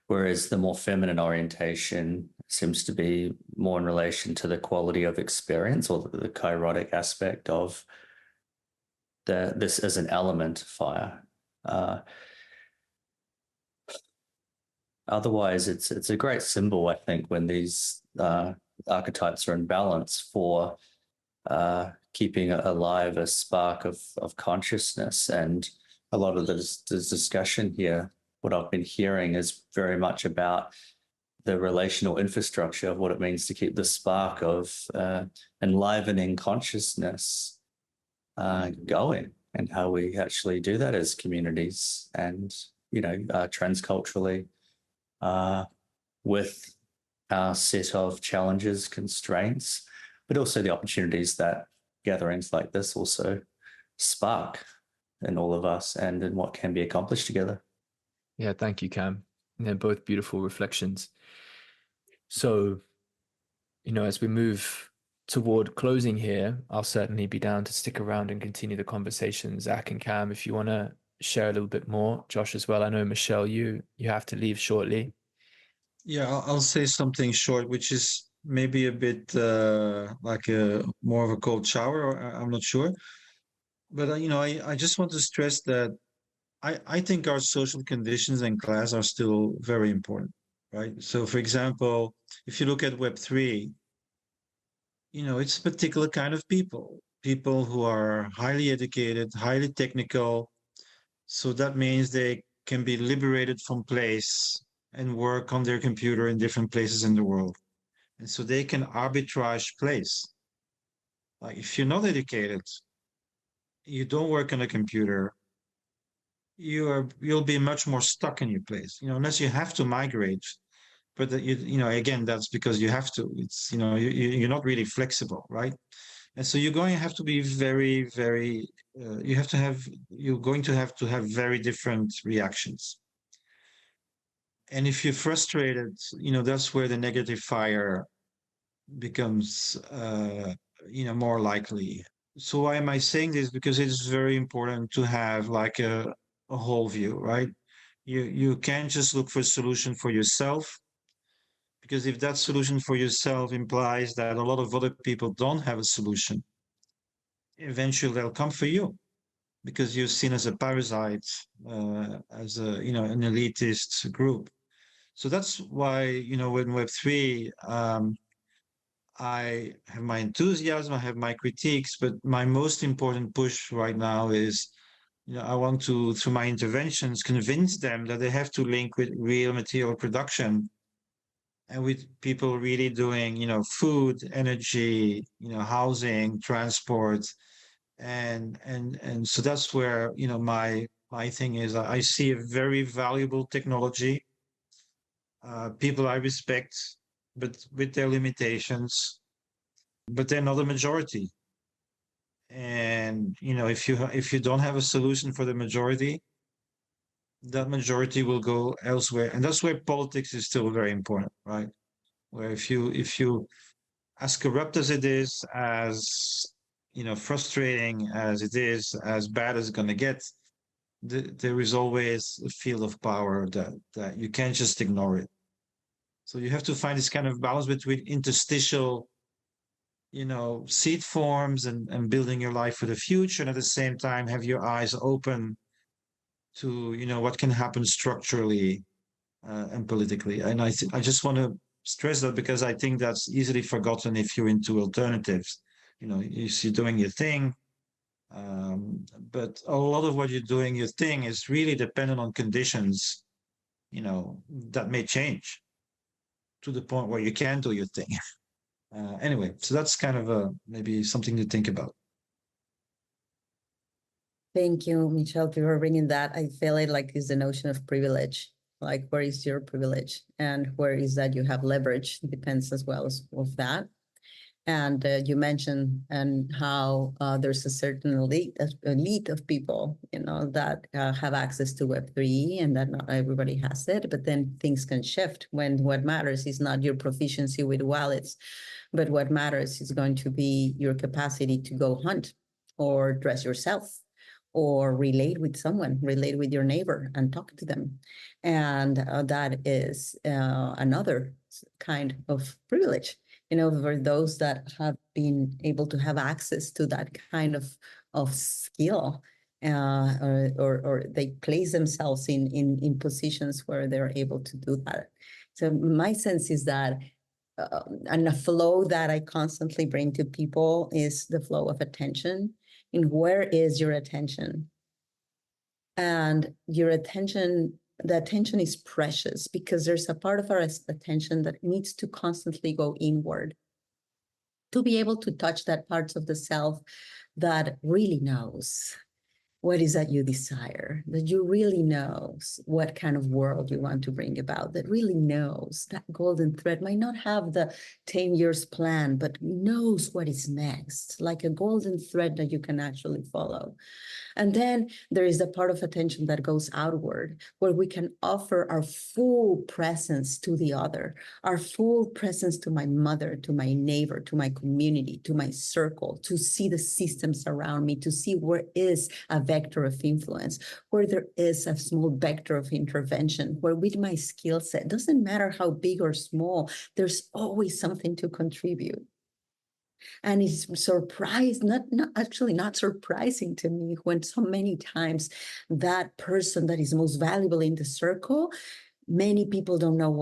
Whereas the more feminine orientation seems to be more in relation to the quality of experience, or the kairotic aspect of this as an element, fire. Otherwise, it's a great symbol, I think, when these archetypes are in balance for keeping alive a spark of consciousness. And a lot of this discussion here, what I've been hearing, is very much about the relational infrastructure of what it means to keep the spark of enlivening consciousness going, and how we actually do that as communities, and transculturally, with our set of challenges, constraints, but also the opportunities that gatherings like this also spark in all of us and in what can be accomplished together. Yeah, thank you, Cam. They're both beautiful reflections. So, as we move toward closing here, I'll certainly be down to stick around and continue the conversation. Zach and Cam, if you want to share a little bit more. Josh as well. I know, Michel, you have to leave shortly. Yeah, I'll say something short, which is maybe a bit like more of a cold shower, or I'm not sure. But, I just want to stress that I think our social conditions and class are still very important, right? So, for example, if you look at Web3, it's a particular kind of people who are highly educated, highly technical. So that means they can be liberated from place and work on their computer in different places in the world. And so they can arbitrage place. Like, if you're not educated, you don't work on a computer, you'll be much more stuck in your place, unless you have to migrate. But again, that's because you have to. It's you're not really flexible, right? And so you're going to have to be very, very. You're going to have very different reactions. And if you're frustrated, that's where the negative fire becomes more likely. So why am I saying this? Because it's very important to have like a whole view, right? You can't just look for a solution for yourself, because if that solution for yourself implies that a lot of other people don't have a solution, eventually they'll come for you, because you're seen as a parasite, as an elitist group. So that's why, when Web3, I have my enthusiasm, I have my critiques, but my most important push right now is, I want to, through my interventions, convince them that they have to link with real material production, and with people really doing, food, energy, housing, transport, and so that's where, my thing is. I see a very valuable technology, people I respect, but with their limitations, but they're not a majority. And if you don't have a solution for the majority, that majority will go elsewhere. And that's where politics is still very important, right? Where if you as corrupt as it is, as frustrating as it is, as bad as it's going to get, there is always a field of power that you can't just ignore it. So you have to find this kind of balance between interstitial, seed forms and building your life for the future, and at the same time have your eyes open to, what can happen structurally and politically. And I just want to stress that, because I think that's easily forgotten if you're into alternatives. You're doing your thing, but a lot of what you're doing your thing is really dependent on conditions, that may change to the point where you can't do your thing. Anyway, so that's kind of maybe something to think about. Thank you, Michel, for bringing that. I feel it like is the notion of privilege. Like, where is your privilege, and where is that you have leverage? It depends as well as of that. And you mentioned and how there's a certain elite of people, that have access to Web3, and that not everybody has it. But then things can shift when what matters is not your proficiency with wallets, but what matters is going to be your capacity to go hunt or dress yourself or relate with someone, relate with your neighbor and talk to them. And that is another kind of privilege, for those that have been able to have access to that kind of skill, or they place themselves in positions where they're able to do that. So my sense is that, and a flow that I constantly bring to people is the flow of attention. And where is your attention? And your attention, the attention is precious because there's a part of our attention that needs to constantly go inward to be able to touch that parts of the self that really knows what is that you desire, that you really knows what kind of world you want to bring about, that really knows that golden thread might not have the 10 years plan, but knows what is next, like a golden thread that you can actually follow. And then there is the part of attention that goes outward, where we can offer our full presence to the other, our full presence to my mother, to my neighbor, to my community, to my circle, to see the systems around me, to see where is a vector of influence, where there is a small vector of intervention, where with my skill set, doesn't matter how big or small, there's always something to contribute. And it's not surprising to me when so many times that person that is most valuable in the circle, many people don't know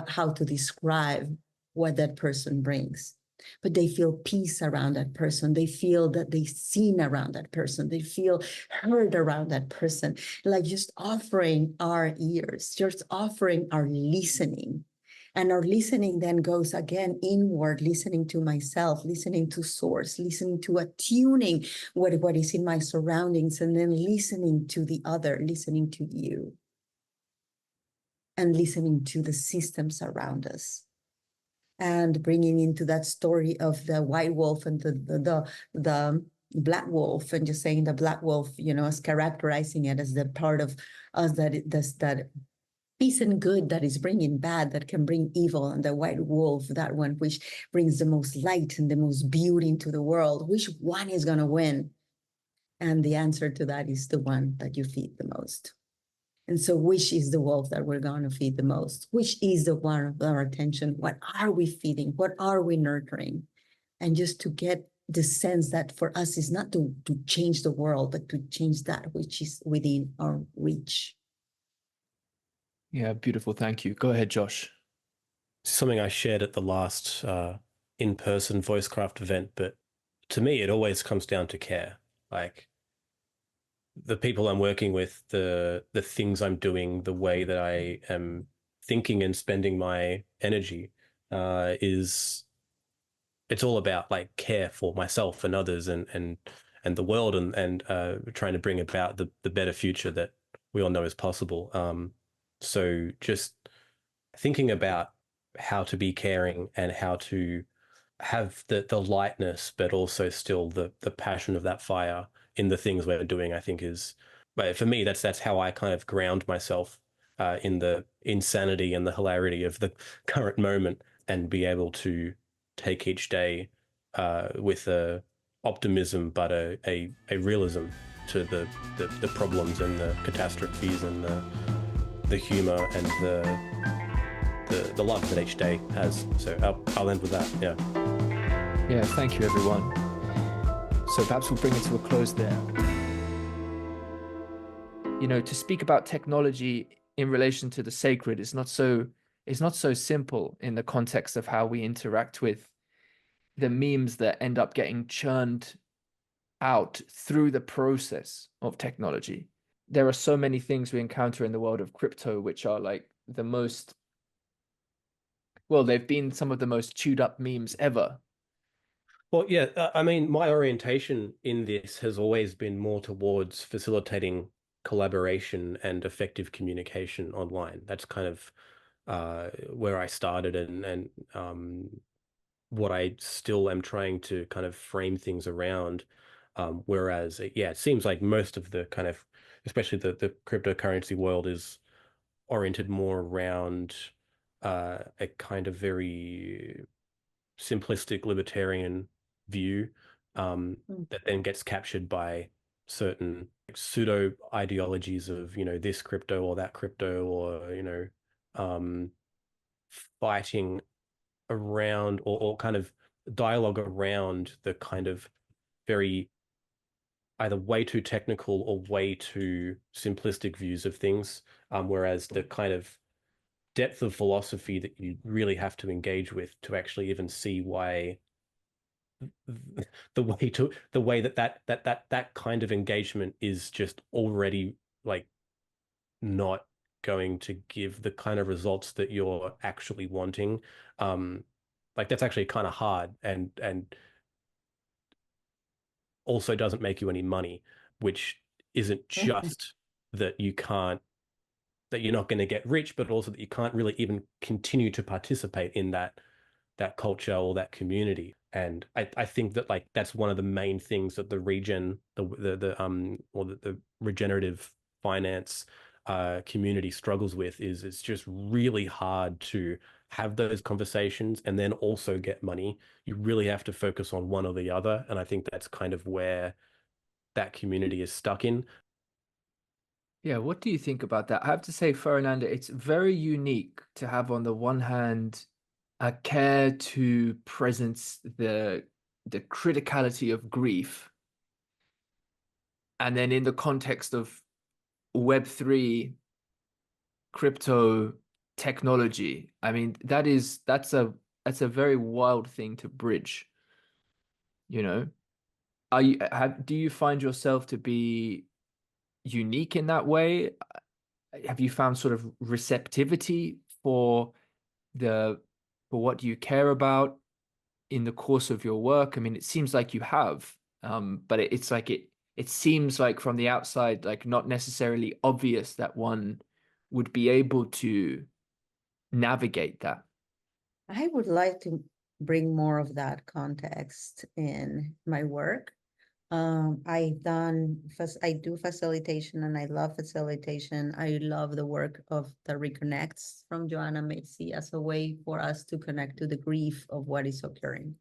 how to describe what that person brings. But they feel peace around that person. They feel that they're seen around that person. They feel heard around that person. Like just offering our ears, just offering our listening. And our listening then goes again inward, listening to myself, listening to source, listening to attuning what is in my surroundings, and then listening to the other, listening to you, and listening to the systems around us. And bringing into that story of the white wolf and the black wolf, and just saying the black wolf, as characterizing it as the part of us that isn't good, that is bringing bad, that can bring evil, and the white wolf, that one which brings the most light and the most beauty into the world. Which one is going to win? And the answer to that is the one that you feed the most. And so which is the wolf that we're going to feed the most? Which is the one of our attention? What are we feeding? What are we nurturing? And just to get the sense that for us is not to change the world, but to change that which is within our reach. Yeah, beautiful. Thank you. Go ahead, Josh. Something I shared at the last in-person VoiceCraft event, but to me, it always comes down to care. Like the people I'm working with, the things I'm doing, the way that I am thinking and spending my energy it's all about like care for myself and others and the world and trying to bring about the better future that we all know is possible. So just thinking about how to be caring and how to have the lightness, but also still the passion of that fire in the things we're doing, I think is, but for me, that's how I kind of ground myself in the insanity and the hilarity of the current moment and be able to take each day with a optimism, but a realism to the problems and the catastrophes and the humor and the love that each day has. So I'll end with that. Yeah. Yeah, thank you, everyone. So perhaps we'll bring it to a close there. To speak about technology in relation to the sacred is not so simple in the context of how we interact with the memes that end up getting churned out through the process of technology. There are so many things we encounter in the world of crypto, which are like they've been some of the most chewed up memes ever. Well, yeah, I mean, my orientation in this has always been more towards facilitating collaboration and effective communication online. That's kind of where I started, and what I still am trying to kind of frame things around. Whereas, yeah, it seems like most of the kind of, especially the cryptocurrency world, is oriented more around a kind of very simplistic libertarian view that then gets captured by certain pseudo ideologies of, this crypto or that crypto, or, fighting around or kind of dialogue around the kind of very either way too technical or way too simplistic views of things. Whereas the kind of depth of philosophy that you really have to engage with to actually even see why the way that kind of engagement is just already like not going to give the kind of results that you're actually wanting. Like that's actually kind of hard and also doesn't make you any money, which isn't just that you're not going to get rich, but also that you can't really even continue to participate in that culture or that community. And I think that like that's one of the main things that the regenerative finance community struggles with is it's just really hard to have those conversations and then also get money. You really have to focus on one or the other. And I think that's kind of where that community is stuck in. Yeah, what do you think about that? I have to say, Ferananda, it's very unique to have on the one hand a care to presence the criticality of grief, and then in the context of Web3 crypto technology. I mean, that's a very wild thing to bridge, you know? Do you find yourself to be unique in that way? Have you found sort of receptivity the for what you care about in the course of your work? I mean, it seems like you have, but it's like it seems like from the outside, like not necessarily obvious that one would be able to navigate that. I would like to bring more of that context in my work. I do facilitation and I love facilitation. I love the work of the Reconnects from Joanna Mitzi as a way for us to connect to the grief of what is occurring.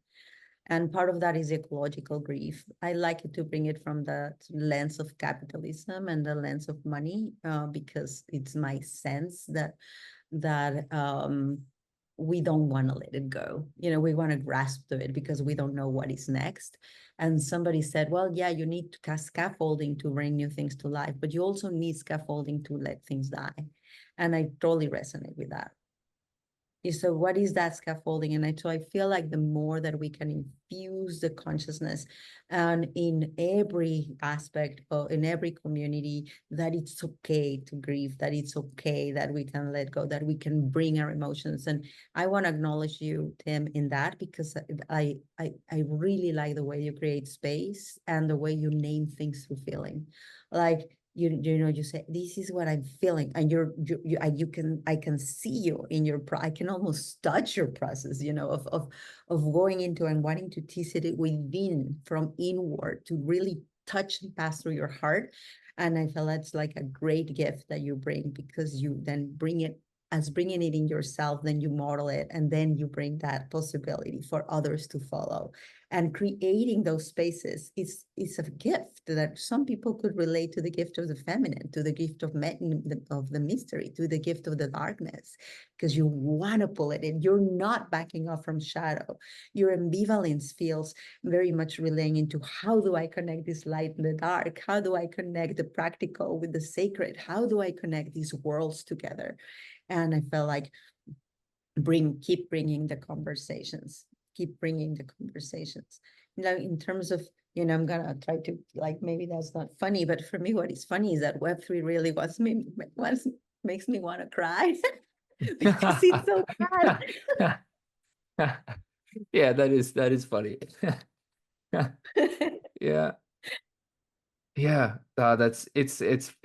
And part of that is ecological grief. I like it to bring it from the lens of capitalism and the lens of money, because it's my sense that we don't want to let it go. We want to grasp to it because we don't know what is next. And somebody said, well, yeah, you need scaffolding to bring new things to life, but you also need scaffolding to let things die. And I totally resonate with that. So what is that scaffolding? And so I feel like the more that we can infuse the consciousness and in every aspect or in every community, that it's okay to grieve, that it's okay that we can let go, that we can bring our emotions. And I want to acknowledge you, Tim, in that, because I really like the way you create space and the way you name things through feeling. Like, you say, this is what I'm feeling, and I can see you in your I can almost touch your process, of going into and wanting to tease it within, from inward, to really touch and pass through your heart. And I feel that's like a great gift that you bring, because you then bring it as bringing it in yourself, then you model it, and then you bring that possibility for others to follow. And creating those spaces is a gift that some people could relate to, the gift of the feminine, to the gift of the mystery, to the gift of the darkness, because you want to pull it in. You're not backing off from shadow. Your ambivalence feels very much relaying into, how do I connect this light and the dark? How do I connect the practical with the sacred? How do I connect these worlds together? And I felt like keep bringing the conversations. In terms of, I'm gonna try to, like, maybe that's not funny, but for me, what is funny is that Web3 really makes me want to cry because it's so bad. Yeah, that is funny. Yeah. Yeah, it's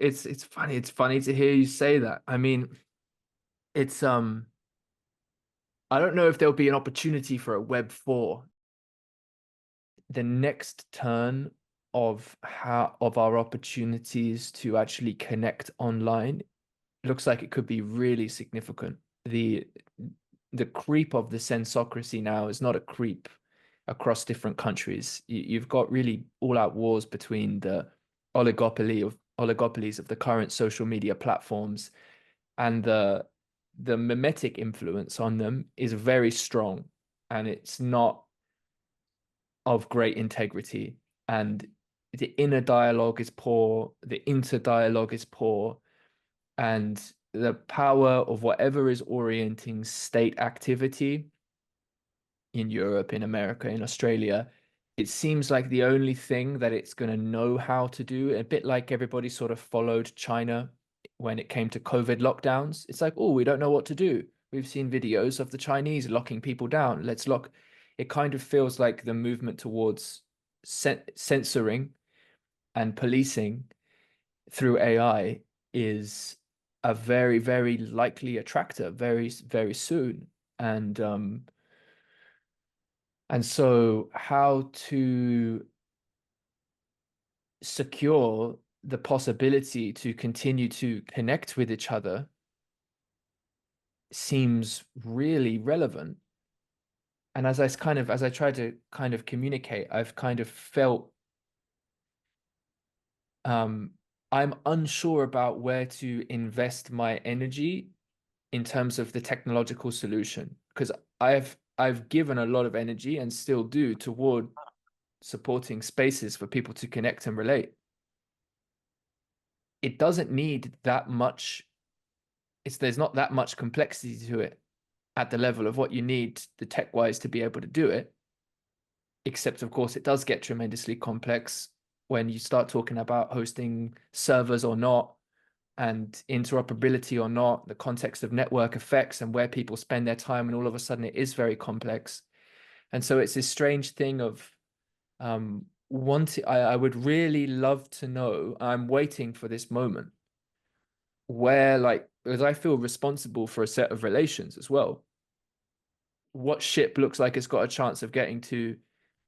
funny. It's funny to hear you say that. I mean, it's I don't know if there'll be an opportunity for a Web 4. The next turn of our opportunities to actually connect online looks like it could be really significant. The creep of the sensocracy now is not a creep across different countries. You've got really all-out wars between the oligopolies of the current social media platforms, and the mimetic influence on them is very strong, and it's not of great integrity. And the inner dialogue is poor, the inter-dialogue is poor, and the power of whatever is orienting state activity in Europe, in America, in Australia, it seems like the only thing that it's going to know how to do, a bit like everybody sort of followed China when it came to COVID lockdowns. It's like, oh, we don't know what to do. We've seen videos of the Chinese locking people down. Let's lock. It kind of feels like the movement towards censoring and policing through AI is a very, very likely attractor very, very soon. And so how to secure the possibility to continue to connect with each other seems really relevant. And as I try to kind of communicate, I've kind of felt I'm unsure about where to invest my energy in terms of the technological solution, because I've given a lot of energy and still do toward supporting spaces for people to connect and relate. It doesn't need that much. There's not that much complexity to it at the level of what you need the tech wise to be able to do it. Except, of course, it does get tremendously complex when you start talking about hosting servers or not, and interoperability or not, the context of network effects and where people spend their time, and all of a sudden it is very complex. And so it's this strange thing of I would really love to know, I'm waiting for this moment where, like, because I feel responsible for a set of relations as well, what ship looks like it's got a chance of getting to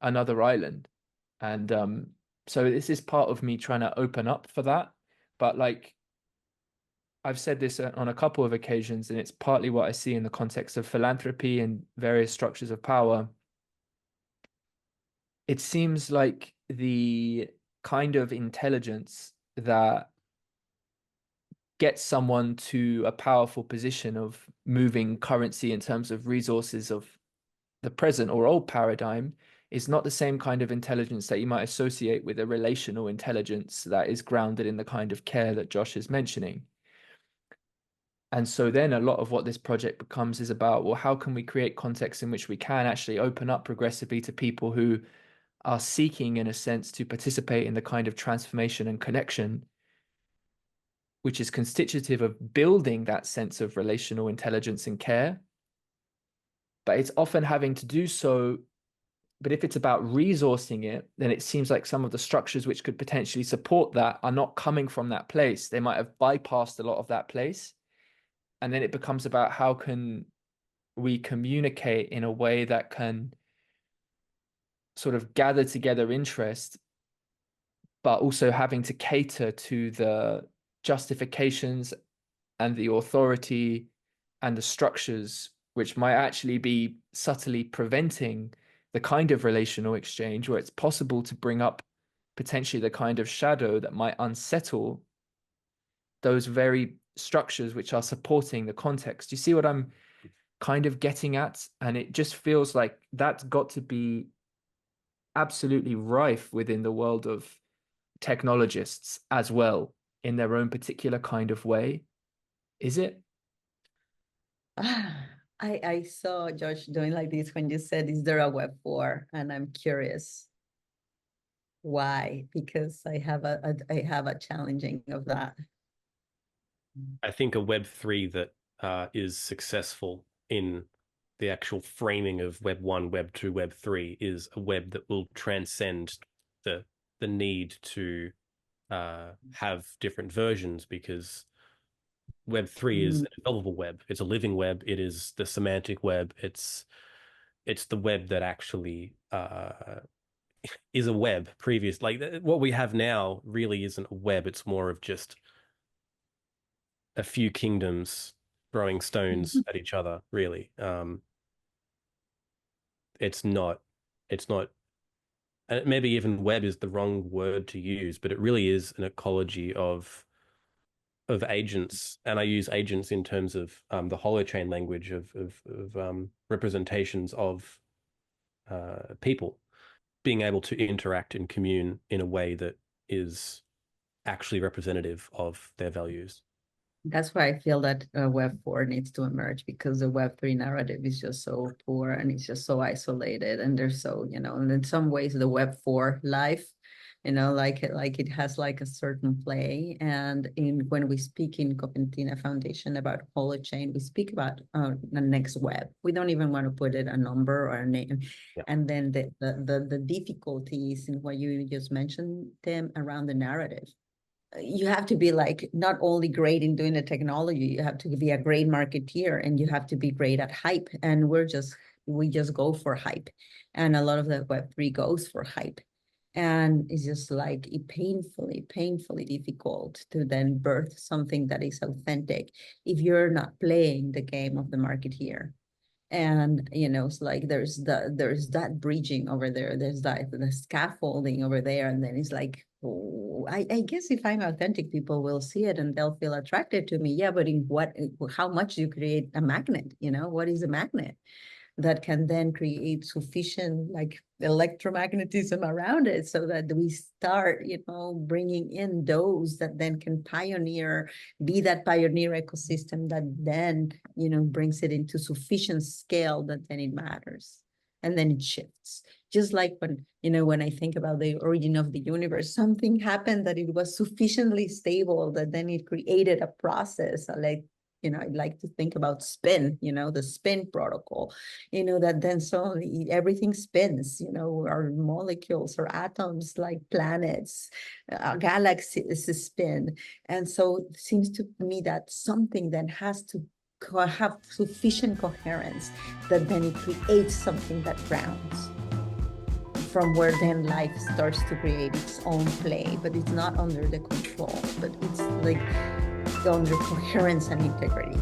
another island. And so this is part of me trying to open up for that. But like I've said this on a couple of occasions, and it's partly what I see in the context of philanthropy and various structures of power. It seems like the kind of intelligence that gets someone to a powerful position of moving currency in terms of resources of the present or old paradigm is not the same kind of intelligence that you might associate with a relational intelligence that is grounded in the kind of care that Josh is mentioning. And so then a lot of what this project becomes is about, well, how can we create contexts in which we can actually open up progressively to people who are seeking, in a sense, to participate in the kind of transformation and connection which is constitutive of building that sense of relational intelligence and care. But it's often having to do so. But if it's about resourcing it, then it seems like some of the structures which could potentially support that are not coming from that place. They might have bypassed a lot of that place. And then it becomes about how can we communicate in a way that can sort of gather together interest, but also having to cater to the justifications and the authority and the structures which might actually be subtly preventing the kind of relational exchange where it's possible to bring up potentially the kind of shadow that might unsettle those very structures which are supporting the context. You see what I'm kind of getting at? And it just feels like that's got to be absolutely rife within the world of technologists as well, in their own particular kind of way. Is it? I saw Josh doing like this when you said, is there a Web 4? And I'm curious why, because I have a challenging of that. I think a Web 3 that is successful in the actual framing of Web 1, Web 2, Web 3 is a web that will transcend the need to have different versions, because Web3 is an evolvable web. It's a living web. It is the semantic web. It's the web that actually is a web. Previous, like what we have now really isn't a web. It's more of just a few kingdoms throwing stones at each other, really. It's not maybe even web is the wrong word to use, but it really is an ecology of agents. And I use agents in terms of the holochain language of representations of people being able to interact and commune in a way that is actually representative of their values. That's why I feel that Web4 needs to emerge, because the Web3 narrative is just so poor and it's just so isolated, and there's so, and in some ways the Web4 life, like it has like a certain play. And when we speak in Coventina Foundation about holochain, we speak about the next web. We don't even want to put it a number or a name. Yeah. And then the difficulties in what you just mentioned, Tim, around the narrative. You have to be like not only great in doing the technology, you have to be a great marketeer, and you have to be great at hype. And we just go for hype. And a lot of the Web3 goes for hype. And it's just like painfully difficult to then birth something that is authentic if you're not playing the game of the marketeer. And it's like there's that bridging over there, there's the scaffolding over there, and then it's like, I guess if I'm authentic, people will see it and they'll feel attracted to me. Yeah, but how much do you create a magnet? What is a magnet that can then create sufficient like electromagnetism around it, so that we start, bringing in those that then can be that pioneer ecosystem that then, brings it into sufficient scale that then it matters. And then it shifts. Just like when I think about the origin of the universe, something happened that it was sufficiently stable that then it created a process. I'd like to think about spin, the spin protocol, that then suddenly everything spins, our molecules or atoms, like planets, galaxies spin. And so it seems to me that something then has to have sufficient coherence that then it creates something that grounds, from where then life starts to create its own play, but it's not under the control, but it's like under coherence and integrity.